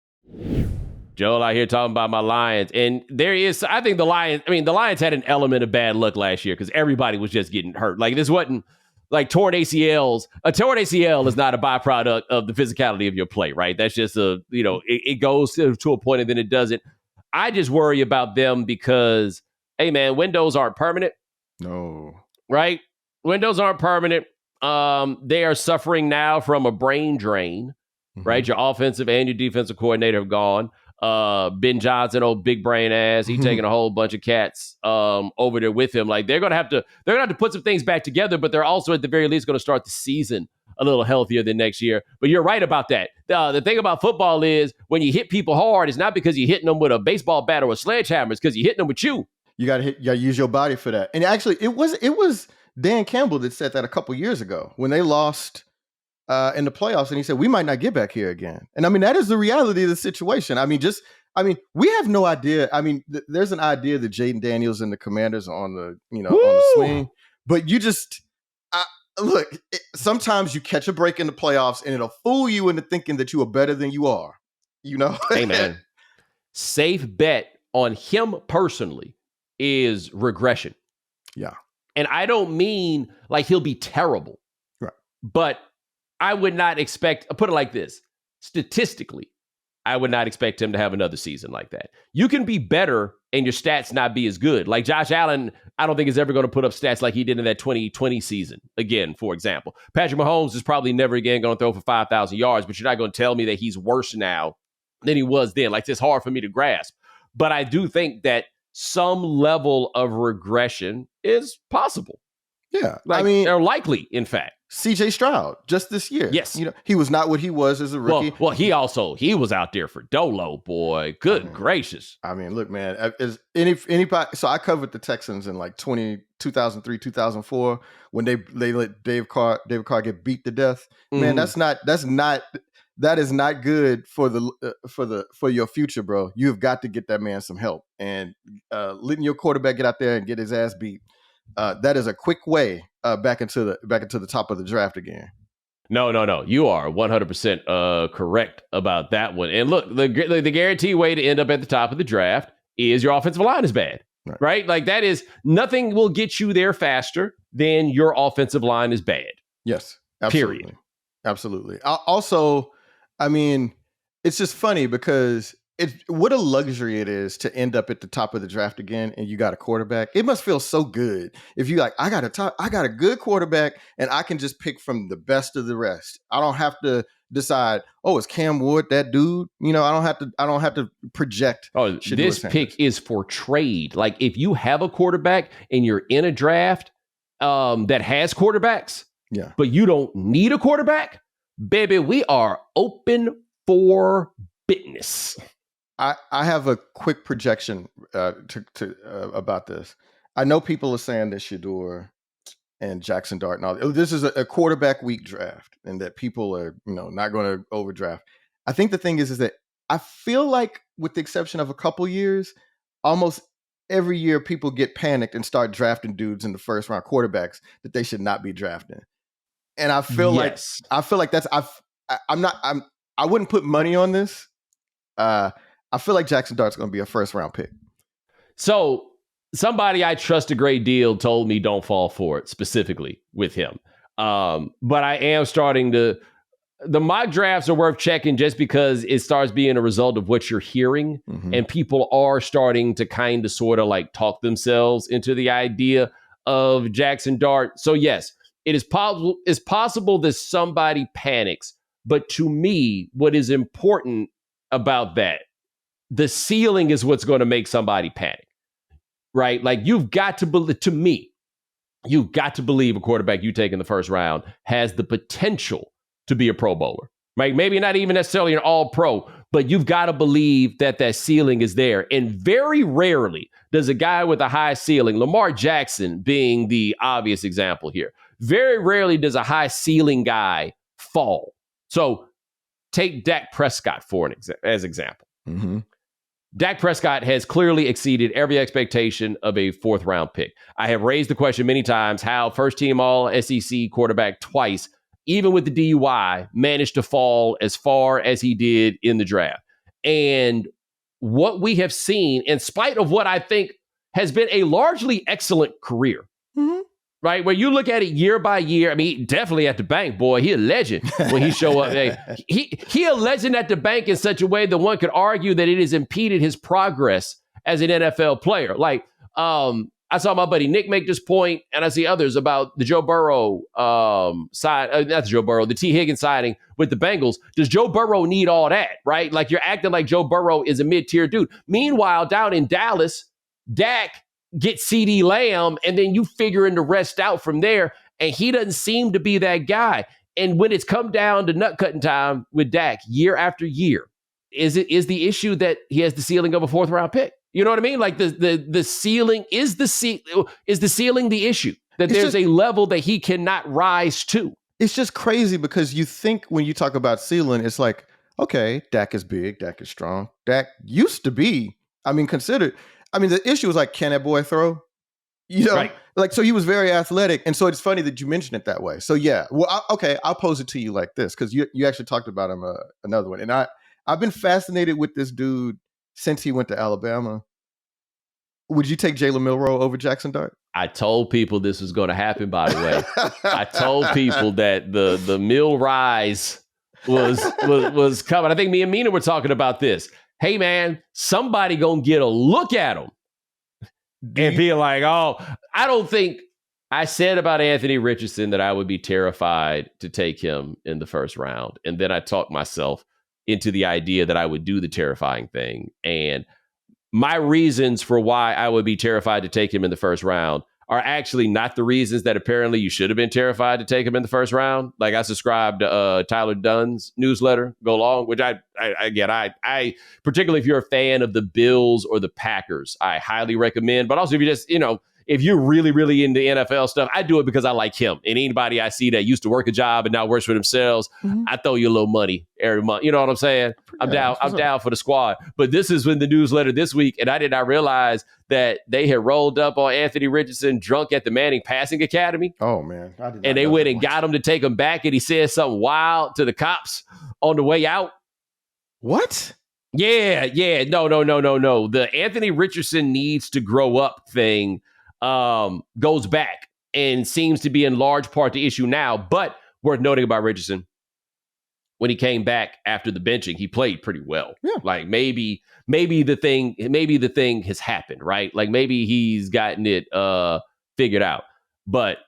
Joel out here talking about my Lions. And I think the Lions had an element of bad luck last year because everybody was just getting hurt. Like, this wasn't like torn ACLs. A torn ACL is not a byproduct of the physicality of your play, right? That's just it goes to a point and then it doesn't. I just worry about them because, hey, man, windows aren't permanent. No. Right? Windows aren't permanent. They are suffering now from a brain drain, right? Your offensive and your defensive coordinator have gone. Ben Johnson, old big brain ass, he taking a whole bunch of cats over there with him. Like, they're gonna have to put some things back together, but they're also at the very least going to start the season a little healthier than next year. But you're right about that. The thing about football is when you hit people hard, it's not because you're hitting them with a baseball bat or a sledgehammer. It's because you're hitting them with you. You gotta use your body for that. And actually, it was Dan Campbell that said that a couple years ago when they lost in the playoffs, and he said, we might not get back here again. And I mean, that is the reality of the situation. I mean, we have no idea. I mean, there's an idea that Jaden Daniels and the Commanders are on the swing, but look, sometimes you catch a break in the playoffs and it'll fool you into thinking that you are better than you are, Hey, man, safe bet on him personally is regression. Yeah. And I don't mean like he'll be terrible. Right. But I would not expect, put it like this, statistically, I would not expect him to have another season like that. You can be better and your stats not be as good. Like Josh Allen, I don't think is ever going to put up stats like he did in that 2020 season, again, for example. Patrick Mahomes is probably never again going to throw for 5,000 yards, but you're not going to tell me that he's worse now than he was then. Like, it's hard for me to grasp. But I do think that some level of regression is possible. Yeah. They're likely, in fact. CJ Stroud just this year. Yes. He was not what he was as a rookie. Well, he was out there for Dolo, boy. Good gracious. I mean, look, man, is anybody, so I covered the Texans in like 2003, 2004 when they let David Carr get beat to death. Man, that is not good for your future, bro. You've got to get that man some help, and letting your quarterback get out there and get his ass beat. That is a quick way back into the top of the draft again. No. You are 100% correct about that one. And look, the guaranteed way to end up at the top of the draft is your offensive line is bad, right? Like, that is, nothing will get you there faster than your offensive line is bad. Yes, absolutely. Period. Absolutely. Also, I mean, it's just funny because what a luxury it is to end up at the top of the draft again, and you got a quarterback. It must feel so good if you I got a good quarterback, and I can just pick from the best of the rest. I don't have to decide, oh, is Cam Ward that dude? I don't have to project. Oh, this pick is for trade. Like, if you have a quarterback and you're in a draft that has quarterbacks, but you don't need a quarterback, baby, we are open for business. I have a quick projection about this. I know people are saying that Shedeur and Jackson Dart and all this is a quarterback weak draft, and that people are not going to overdraft. I think the thing is that I feel like, with the exception of a couple years, almost every year people get panicked and start drafting dudes in the first round, quarterbacks that they should not be drafting. And I feel like that's I wouldn't put money on this. I feel like Jackson Dart's going to be a first round pick. So somebody I trust a great deal told me don't fall for it specifically with him. But I am starting to, the mock drafts are worth checking just because it starts being a result of what you're hearing, and people are starting to kind of sort of like talk themselves into the idea of Jackson Dart. So yes, it is possible. It's possible that somebody panics, but to me, what is important about that, the ceiling is what's going to make somebody panic, right? Like you've got to believe. To me, you've got to believe a quarterback you take in the first round has the potential to be a Pro Bowler, right? Maybe not even necessarily an All-Pro, but you've got to believe that that ceiling is there. And very rarely does a guy with a high ceiling, Lamar Jackson being the obvious example here, very rarely does a high ceiling guy fall. So take Dak Prescott as example. Dak Prescott has clearly exceeded every expectation of a fourth round pick. I have raised the question many times how first team all SEC quarterback twice, even with the DUI, managed to fall as far as he did in the draft. And what we have seen, in spite of what I think has been a largely excellent career, right? Where you look at it year by year, I mean, definitely at the bank, boy, he a legend when he show up. He a legend at the bank in such a way that one could argue that it has impeded his progress as an NFL player. Like, I saw my buddy Nick make this point, and I see others about the Joe Burrow the T. Higgins signing with the Bengals. Does Joe Burrow need all that, right? Like, you're acting like Joe Burrow is a mid-tier dude. Meanwhile, down in Dallas, Dak gets CeeDee Lamb, and then you figuring the rest out from there, and he doesn't seem to be that guy. And when it's come down to nut-cutting time with Dak year after year, is the issue that he has the ceiling of a fourth-round pick? You know what I mean? Like the ceiling is the ceiling the issue that there's a level that he cannot rise to. It's just crazy because you think when you talk about ceiling, it's like, okay, Dak is big, Dak is strong. Dak used to be, the issue was like, can that boy throw? You know, right. Like, so he was very athletic. And so it's funny that you mention it that way. So yeah, well, I'll pose it to you like this, because you actually talked about him, another one. And I've been fascinated with this dude since he went to Alabama. Would you take Jalen Milroe over Jackson Dart? I told people this was going to happen, by the way. I told people that the Mill rise was coming. I think me and Mina were talking about this. Hey, man, somebody going to get a look at him and be like, oh, I don't think I said about Anthony Richardson that I would be terrified to take him in the first round. And then I talked myself into the idea that I would do the terrifying thing. And my reasons for why I would be terrified to take him in the first round are actually not the reasons that apparently you should have been terrified to take him in the first round. Like, I subscribed to Tyler Dunn's newsletter, Go Long, which I particularly if you're a fan of the Bills or the Packers, I highly recommend. But also if you just, if you're really, really into NFL stuff, I do it because I like him. And anybody I see that used to work a job and now works for themselves, I throw you a little money every month. You know what I'm saying? I'm down for the squad. But this is in the newsletter this week, and I did not realize that they had rolled up on Anthony Richardson drunk at the Manning Passing Academy. Oh, man. And they went and got him to take him back, and he said something wild to the cops on the way out. What? Yeah. No. The Anthony Richardson needs to grow up thing goes back and seems to be in large part the issue now. But worth noting about Richardson, when he came back after the benching, he played pretty well. Yeah. Like maybe the thing has happened, right? Like maybe he's gotten it figured out. But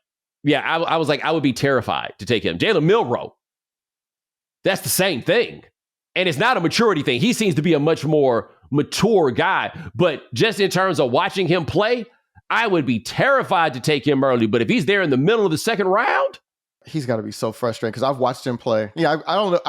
yeah, I was like, I would be terrified to take him. Jalen Milroe, that's the same thing. And it's not a maturity thing. He seems to be a much more mature guy. But just in terms of watching him play, I would be terrified to take him early. But if he's there in the middle of the second round, he's got to be so frustrating because I've watched him play. Yeah, I don't know.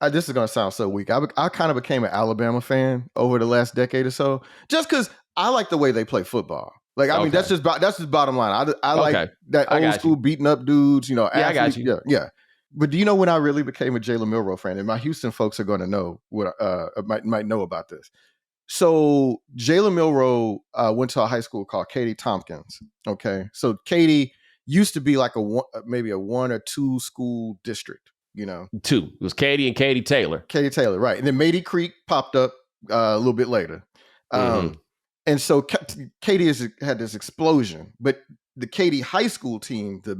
This is going to sound so weak. I kind of became an Alabama fan over the last decade or so, just because I like the way they play football. Like, I mean, that's just bottom line. I like that old school beating up dudes. You know, I got you. Yeah. But do you know when I really became a Jalen Milroe fan? And my Houston folks are going to know what might know about this. So Jalen Milroe went to a high school called Katy Tompkins. Okay, so Katy used to be like maybe a 1 or 2 school district. You know, 2. It was Katy and Katy Taylor. Katy Taylor, right? And then Mady Creek popped up a little bit later. And so Katy had this explosion, but the Katy high school team, the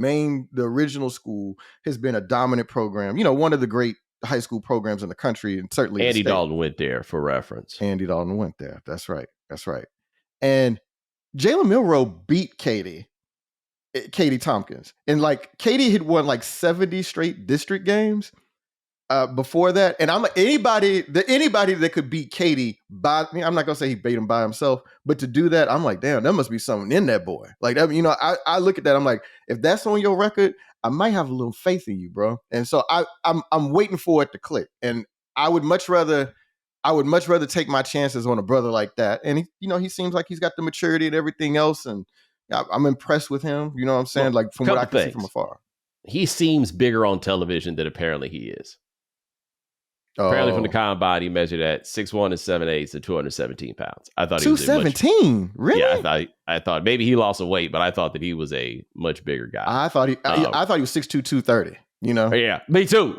original school, has been a dominant program. One of the great high school programs in the country, and certainly Andy Dalton went there for reference. Andy Dalton went there. That's right. And Jalen Milroe beat Katy Tompkins. And Katy had won 70 straight district games before that. And I'm like, anybody that could beat Katy I'm not gonna say he beat him by himself, but to do that, I'm like, damn, there must be something in that boy. I look at that, I'm like, if that's on your record, I might have a little faith in you, bro. And so I'm waiting for it to click. And I would much rather take my chances on a brother like that. And he seems like he's got the maturity and everything else. And I'm impressed with him. You know what I'm saying? Well, from what I can see from afar. He seems bigger on television than apparently he is. Apparently from the combine, he measured at 6'1" and 7/8 and 217 pounds. I thought he was 217? Really? Yeah, I thought maybe he lost some weight, but I thought that he was a much bigger guy. I thought he was 6'2", 230. Yeah, me too.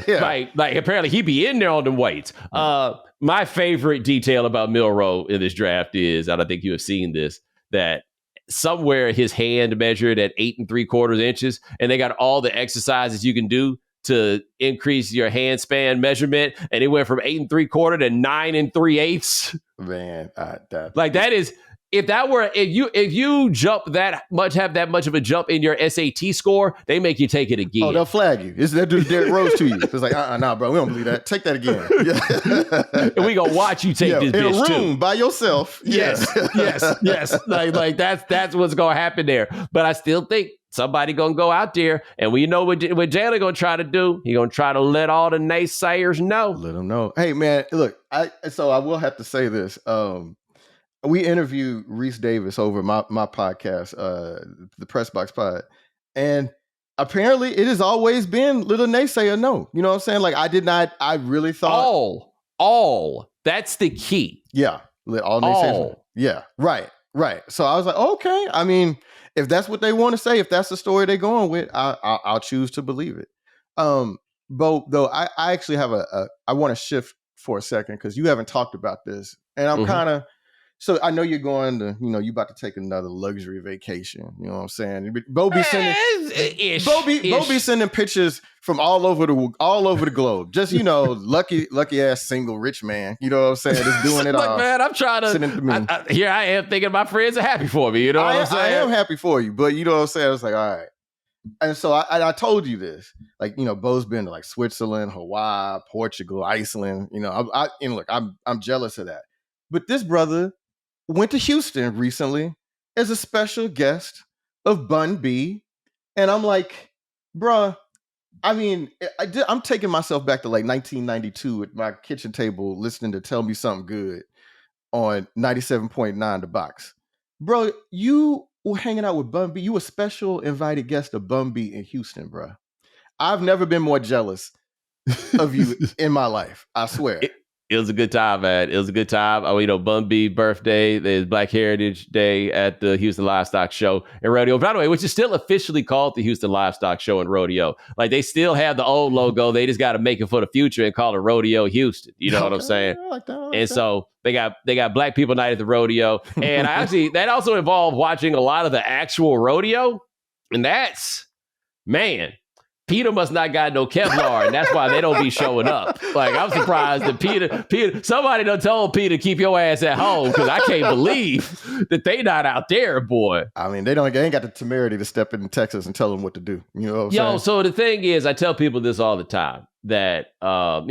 Yeah. Like apparently he be in there on them weights. My favorite detail about Milroe in this draft is, and I think you have seen this, that somewhere his hand measured at 8 3/4 inches, and they got all the exercises you can do to increase your hand span measurement, and it went from 8 3/4 to 9 3/8. Man, that is, if you jump that much, have that much of a jump in your SAT score, they make you take it again. Oh, they'll flag you. They'll do Derrick Rose to you. It's like, nah, bro, we don't believe that. Take that again. Yeah. And we gonna watch you take this in bitch a room too. By yourself. Yes. Like that's what's gonna happen there. But I still think somebody gonna go out there, and we know what Jalen gonna try to do. He gonna try to let all the naysayers know. Let them know. Hey, man, look, I will have to say this. We interviewed Reese Davis over my podcast, the Press Box Pod, and apparently it has always been little naysayer no. You know what I'm saying? I really thought all. That's the key. Yeah, all naysayers. No. Yeah, right. So I was like, okay. I mean, if that's what they want to say, if that's the story they're going with, I'll choose to believe it. Bo, though, I actually have I want to shift for a second because you haven't talked about this, and I'm kind of. So I know you're going to, you about to take another luxury vacation. You know what I'm saying? Bo be sending pictures from all over the globe. Just lucky ass single rich man. You know what I'm saying? Just doing it all. Man, I'm trying to. Here I am thinking my friends are happy for me. You know what I'm saying? I am happy for you, but you know what I'm saying? I was like, all right. And so I told you this, Bo's been to Switzerland, Hawaii, Portugal, Iceland. I'm jealous of that. But this brother went to Houston recently as a special guest of Bun B. And I'm like, bruh, I mean, I'm taking myself back to 1992 at my kitchen table listening to Tell Me Something Good on 97.9 The Box. Bro, you were hanging out with Bun B. You were a special invited guest of Bun B in Houston, bruh. I've never been more jealous of you in my life. I swear. It was a good time, man. It was a good time. Bun B birthday, there's Black Heritage Day at the Houston Livestock Show and Rodeo. By the way, which is still officially called the Houston Livestock Show and Rodeo. They still have the old logo. They just got to make it for the future and call it Rodeo Houston. You know what I'm saying? I like that. So they got Black People Night at the rodeo. And that also involved watching a lot of the actual rodeo. And that's, man, Peter must not got no Kevlar, and that's why they don't be showing up. I'm surprised that Peter, somebody done told Peter, keep your ass at home, because I can't believe that they not out there, boy. I mean, they ain't got the temerity to step in Texas and tell them what to do. You know what I'm saying? So the thing is, I tell people this all the time, that, I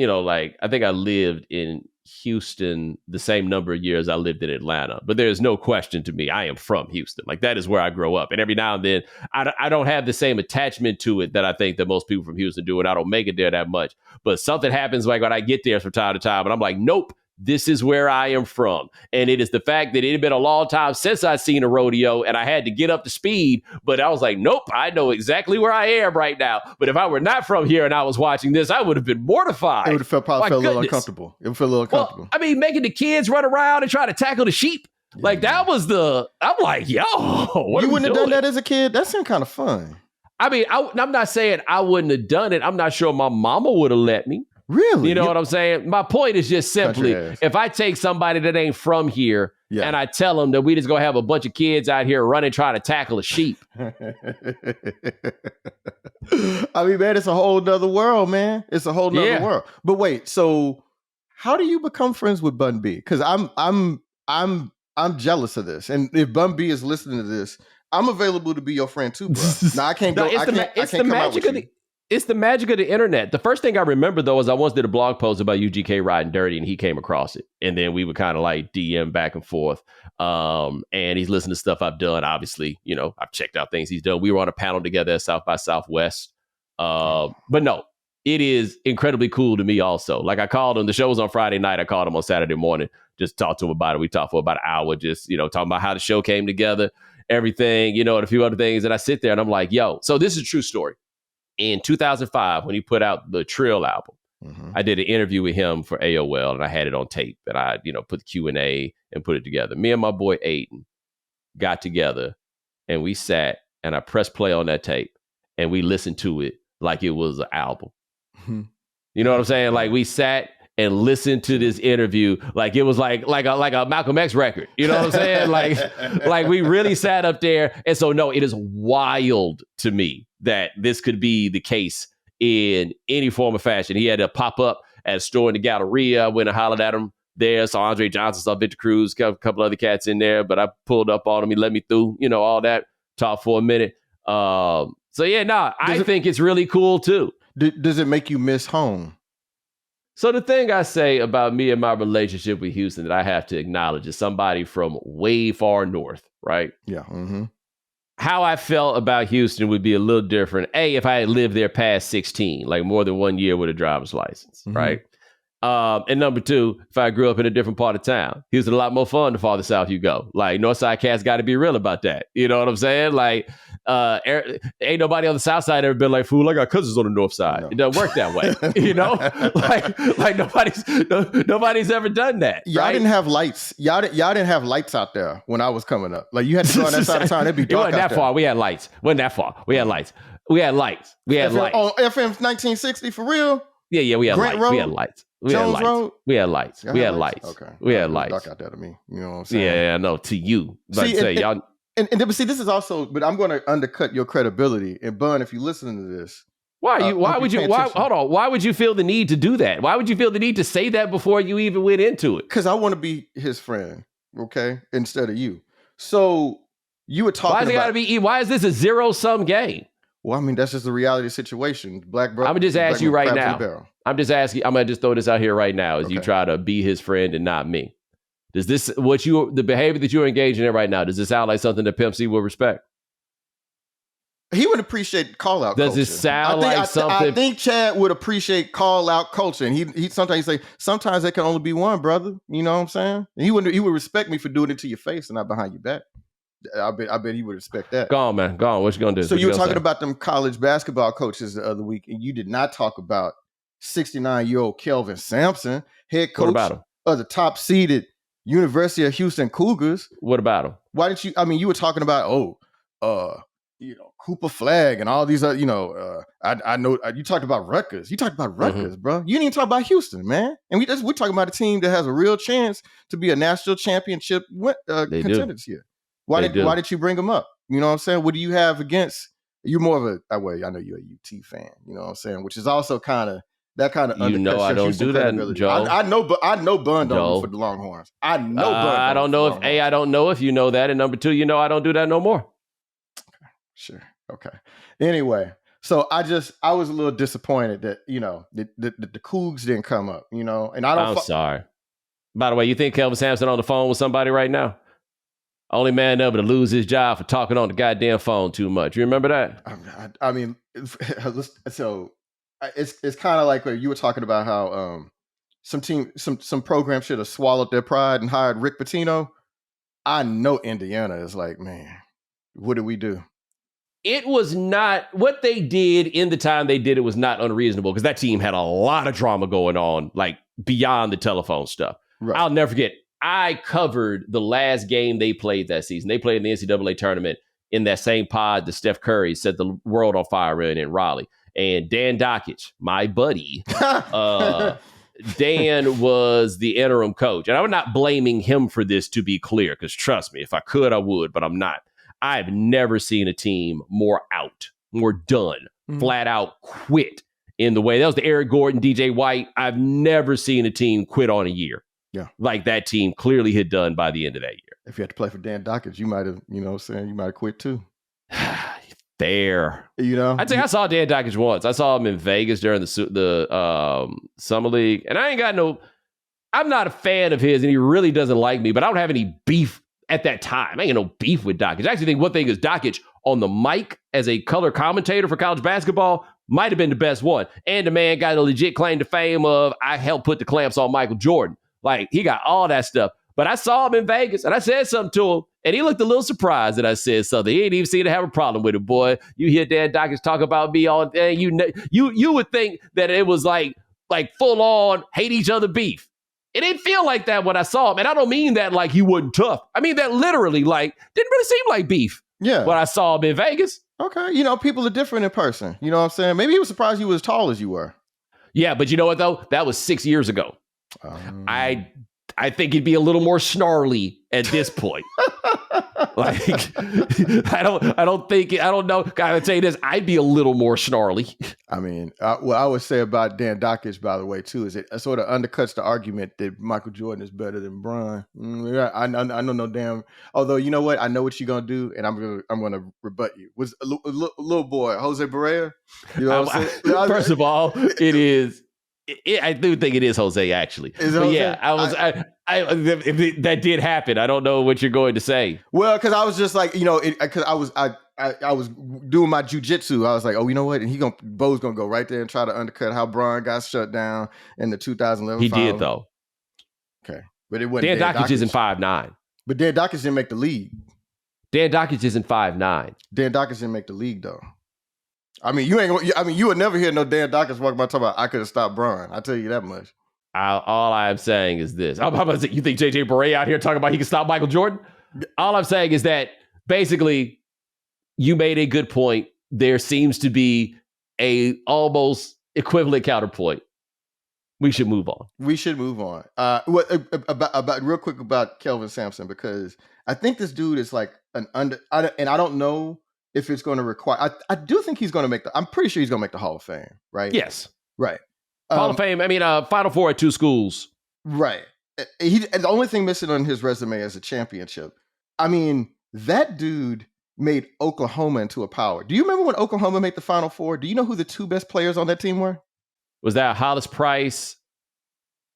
think I lived in Houston the same number of years I lived in Atlanta, but there's no question to me, I am from Houston. That is where I grow up, and every now and then I don't have the same attachment to it that I think that most people from Houston do, and I don't make it there that much, but something happens when I get there from time to time, and I'm like, nope, this is where I am from. And it is the fact that it had been a long time since I'd seen a rodeo, and I had to get up to speed, but I was like, nope, I know exactly where I am right now. But if I were not from here and I was watching this, I would have been mortified. It would have probably felt a little uncomfortable. It would feel a little uncomfortable. Well, making the kids run around and try to tackle the sheep. Yeah. That was I'm like, yo, what you wouldn't have doing? done that as a kid? That seemed kind of fun. I mean, I'm not saying I wouldn't have done it. I'm not sure my mama would have let me. Really? You know what I'm saying? My point is just simply, if I take somebody that ain't from here and I tell them that we just gonna have a bunch of kids out here running trying to tackle a sheep. I mean, man, it's a whole nother world, man. It's a whole nother world. But wait, so how do you become friends with Bun B? Because I'm jealous of this. And if Bun B is listening to this, I'm available to be your friend too, bro. Now I can't go. It's the magic of the internet. The first thing I remember, though, is I once did a blog post about UGK riding dirty, and he came across it. And then we would kind of like DM back and forth. And he's listened to stuff I've done. Obviously, you know, I've checked out things he's done. We were on a panel together at South by Southwest. But no, it is incredibly cool to me also. Like I called him, the show was on Friday night. I called him on Saturday morning, just talked to him about it. We talked for about an hour, just, you know, talking about how the show came together, everything, you know, and a few other things. And I sit there and I'm like, yo, so this is a true story. In 2005, when he put out the Trill album, I did an interview with him for AOL, and I had it on tape. And I, you know, put the Q&A and put it together. Me and my boy Aiden got together, and we sat, and I pressed play on that tape, and we listened to it like it was an album. You know what I'm saying? Like we sat and listened to this interview like it was like a Malcolm X record. You know what I'm saying? like we really sat up there. And so, no, it is wild to me that this could be the case in any form of fashion. He had to pop up at a store in the Galleria. I went and hollered at him there. Saw Andre Johnson, saw Victor Cruz, got a couple other cats in there, but I pulled up on him. He let me through, you know, all that, talked for a minute. I think it's really cool too. Does it make you miss home? So the thing I say about me and my relationship with Houston that I have to acknowledge is somebody from way far north, right? Yeah. How I felt about Houston would be a little different. If I had lived there past 16, like more than 1 year with a driver's license, right? And number two, if I grew up in a different part of town, Houston a lot more fun the farther south you go. Like Northside cats got to be real about that. You know what I'm saying? Like, ain't nobody on the south side ever been like, fool, I got cousins on the north side. No. It doesn't work that way. You know, like nobody's ever done that. Y'all didn't have lights. Y'all didn't have lights out there when I was coming up. Like you had to go on that side of town. It'd be dark. It wasn't that far. We had lights. Wasn't that far. We had lights. We had lights. On FM 1960 for real. Yeah. We had Grant lights. Road? We had lights. We had lights. Road? We had lights. Y'all we had had lights. Okay. We had lights. Dark out there to me. You know what I'm saying? Yeah, I know. To you. But y'all. But see, this is also, but I'm going to undercut your credibility. And Bun, if you listen to this, why would you feel the need to do that? Why would you feel the need to say that before you even went into it? Because I want to be his friend, okay, instead of you. So you were talking why is this a zero-sum game? Well, I mean, that's just the reality of the situation. I'm gonna just ask you right now. I'm gonna just throw this out here right now as you try to be his friend and not me. Does this the behavior that you're engaging in right now, does this sound like something that Pimp C would respect? He would appreciate call out culture. Does it sound like something? I think Chad would appreciate call out culture. And he sometimes say, sometimes there can only be one, brother. You know what I'm saying? And he would respect me for doing it to your face and not behind your back. I bet he would respect that. Go on, man. Go on. What you gonna do? So you were talking about them college basketball coaches the other week, and you did not talk about 69-year-old Kelvin Sampson, head coach of the top seeded University of Houston Cougars. What about him? Why didn't you? I mean, you were talking about Cooper Flag and all these other, I know you talked about Rutgers. You talked about Rutgers, bro. You didn't even talk about Houston, man. And we're talking about a team that has a real chance to be a national championship contenders here. Why did you bring them up? You know what I'm saying? What do you have against? You're more of I know you're a UT fan. You know what I'm saying? Which is also kind of undercuts. You know I don't Houston do that, Joe. I know Bun don't for the Longhorns. I know Bun. I don't know if I don't know if you know that, and number two, I don't do that no more. Sure. Okay. Anyway, so I was a little disappointed that the Cougs didn't come up. And I'm sorry. By the way, you think Kelvin Sampson on the phone with somebody right now? Only man ever to lose his job for talking on the goddamn phone too much. You remember that? I mean, so it's kind of like you were talking about how some program should have swallowed their pride and hired Rick Pitino. I know Indiana is like, man, what did we do? It was not what they did in the time they did. It was not unreasonable because that team had a lot of drama going on, like beyond the telephone stuff. Right. I'll never forget. I covered the last game they played that season. They played in the NCAA tournament in that same pod that Steph Curry set the world on fire in Raleigh. And Dan Dakich, my buddy, Dan was the interim coach. And I'm not blaming him for this, to be clear, because trust me, if I could, I would, but I'm not. I've never seen a team more out, more done, flat out quit in the way. That was the Eric Gordon, DJ White. I've never seen a team quit on a year. Yeah. Like that team clearly had done by the end of that year. If you had to play for Dan Dakich, you might have, you know what I'm saying, you might have quit too. Fair. You know? I think I saw Dan Dakich once. I saw him in Vegas during the Summer League. And I'm not a fan of his, and he really doesn't like me, but I don't have any beef at that time. I ain't no beef with Dakich. I actually think one thing is Dakich on the mic as a color commentator for college basketball might have been the best one. And the man got a legit claim to fame of, I helped put the clamps on Michael Jordan. Like, he got all that stuff. But I saw him in Vegas, and I said something to him, and he looked a little surprised that I said something. He ain't even seem to have a problem with it, boy. You hear Dan Dakich talk about me all day, you would think that it was like full on hate each other beef. It didn't feel like that when I saw him, and I don't mean that like he wasn't tough. I mean that literally, like, didn't really seem like beef. Yeah. When I saw him in Vegas. Okay, you know, people are different in person. You know what I'm saying? Maybe he was surprised you were as tall as you were. Yeah, but you know what though? That was 6 years ago. I think he'd be a little more snarly at this point. Like, I don't know. Gotta tell you this, I'd be a little more snarly. I mean, what I would say about Dan Dakich, by the way, too, is it sort of undercuts the argument that Michael Jordan is better than Bron. I know no damn. Although, you know what? I know what you're gonna do, and I'm gonna rebut you. Was a little boy Jose Barea? You know what I'm saying? First of all, it is. I do think it is Jose, actually. But yeah, that did happen. I don't know what you're going to say. Well, because I was just like, you know, because I was doing my jujitsu. I was like, oh, you know what? And Bo's gonna go right there and try to undercut how Bron got shut down in the 2011. He finals. did though. Okay, but it wasn't. Dan Dakich isn't 5'9". But Dan Dakich didn't make the league. Dan Dakich isn't 5'9". Dan Dakich didn't make the league though. I mean, you would never hear no Dan Dakich walking by talking about I could have stopped Bron. I tell you that much. All I'm saying is this. How about you think JJ Barea out here talking about he can stop Michael Jordan? All I'm saying is that basically you made a good point. There seems to be a almost equivalent counterpoint. We should move on. About real quick about Kelvin Sampson, because I think this dude is like and I don't know if it's going to require, I do think he's going to I'm pretty sure he's going to make the Hall of Fame, right? Yes. Right. Hall of Fame, I mean, Final Four at 2 schools. Right. The only thing missing on his resume is a championship. I mean, that dude made Oklahoma into a power. Do you remember when Oklahoma made the Final Four? Do you know who the 2 best players on that team were? Was that Hollis Price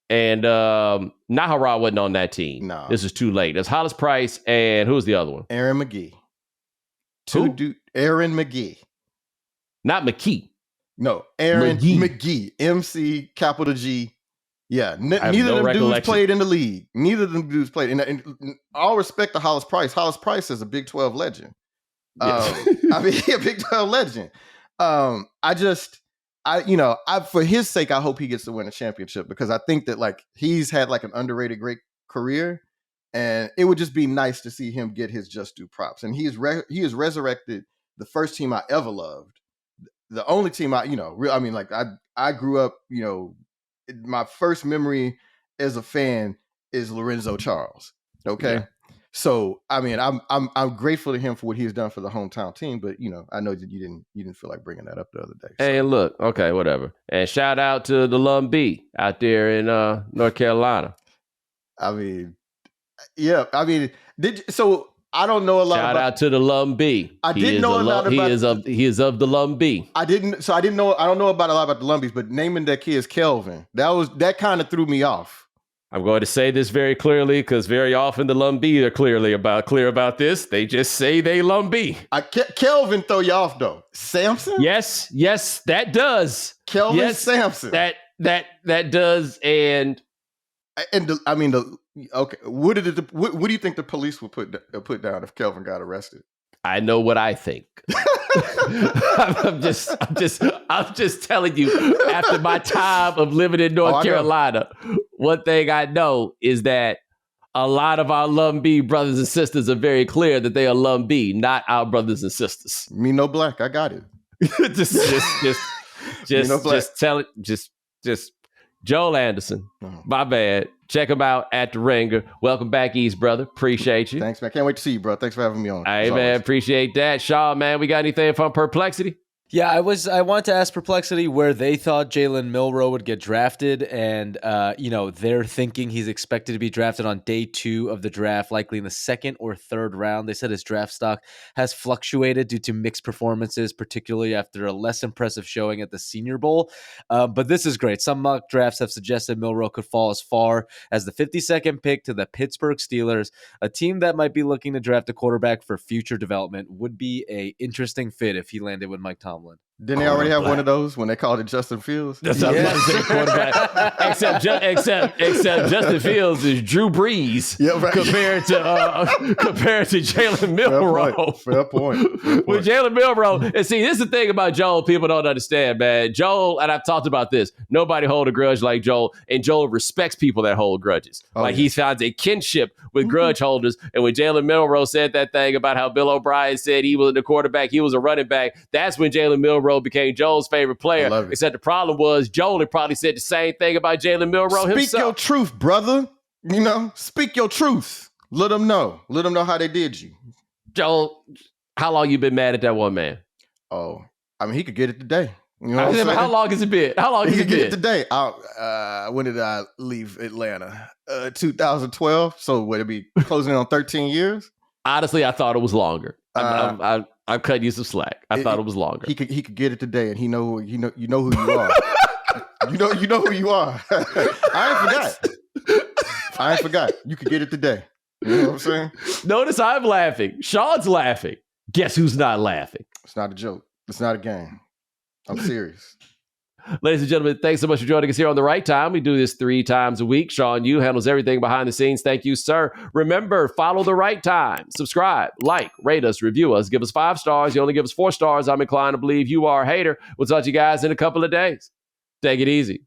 and Nahara wasn't on that team? No. This is too late. It's Hollis Price and who was the other one? Aaron McGee. Aaron McGee. Not McKee. No, Aaron McGee. MC capital G. Yeah. Neither of them dudes played in the league. Neither of them dudes played. And all respect to Hollis Price. Hollis Price is a Big 12 legend. I mean, a Big 12 legend. For his sake, I hope he gets to win a championship, because I think that like he's had like an underrated great career. And it would just be nice to see him get his just due props. And he has resurrected the first team I ever loved. The only team I grew up, my first memory as a fan is Lorenzo Charles. Okay. Yeah. So, I mean, I'm grateful to him for what he's done for the hometown team, but I know that you didn't feel like bringing that up the other day. So. Hey, look, okay, whatever. And shout out to the Bun B out there in North Carolina. I mean, yeah, I mean, I don't know a lot. Shout out to the Bun B. I didn't know a lot about. He is of the Bun B. I don't know a lot about the Lumbies, but naming that kid Kelvin, that kind of threw me off. I'm going to say this very clearly, because very often the Bun B are clear about this. They just say they Bun B. Kelvin throw you off though. Samson? Yes, that does. Kelvin Sampson. That does, and okay. What do you think the police would put down if Kelvin got arrested? I know what I think. I'm just telling you, after my time of living in North Carolina, one thing I know is that a lot of our Bun B brothers and sisters are very clear that they are Bun B, not our brothers and sisters. Me no black. I got it. Just tell it. Just Joel Anderson. My bad. Check him out at the Ringer. Welcome back, East brother. Appreciate you. Thanks, man. Can't wait to see you, bro. Thanks for having me on. Hey, man. Appreciate that. Shaw, man. We got anything from Perplexity? Yeah, I wanted to ask Perplexity where they thought Jalen Milroe would get drafted, and they're thinking he's expected to be drafted on day 2 of the draft, likely in the 2nd or 3rd round. They said his draft stock has fluctuated due to mixed performances, particularly after a less impressive showing at the Senior Bowl. But this is great. Some mock drafts have suggested Milroe could fall as far as the 52nd pick to the Pittsburgh Steelers, a team that might be looking to draft a quarterback for future development. Would be a interesting fit if he landed with Mike Tomlin. Didn't they already have one of those when they called it Justin Fields? That's what I was saying, quarterback. except Justin Fields is Drew Brees compared to Jalen Milroe. Fair point. With Jalen Milroe, and see, this is the thing about Joel people don't understand, man. Joel, and I've talked about this, nobody hold a grudge like Joel, and Joel respects people that hold grudges. He finds a kinship with grudge holders, and when Jalen Milroe said that thing about how Bill O'Brien said he was the quarterback, he was a running back, that's when Jalen Milroe became Joel's favorite player. Except the problem was Joel had probably said the same thing about Jalen Milroe himself. Speak your truth, brother. Speak your truth. Let them know. Let them know how they did you. Joel, how long you been mad at that one man? Oh, I mean, he could get it today. You know what I'm saying? How long has it been? How long has it been? He could get it today. When did I leave Atlanta? 2012. So would it be closing in on 13 years? Honestly, I thought it was longer. I'm cutting you some slack. I thought it was longer. He could get it today, and you know who you are. you know who you are. I ain't forgot. You could get it today. You know what I'm saying? Notice I'm laughing. Sean's laughing. Guess who's not laughing? It's not a joke. It's not a game. I'm serious. Ladies and gentlemen, thanks so much for joining us here on The Right Time. We do this 3 times a week. Sean Yu handles everything behind the scenes. Thank you, sir. Remember, follow The Right Time. Subscribe, like, rate us, review us. Give us 5 stars. You only give us 4 stars. I'm inclined to believe you are a hater. We'll talk to you guys in a couple of days. Take it easy.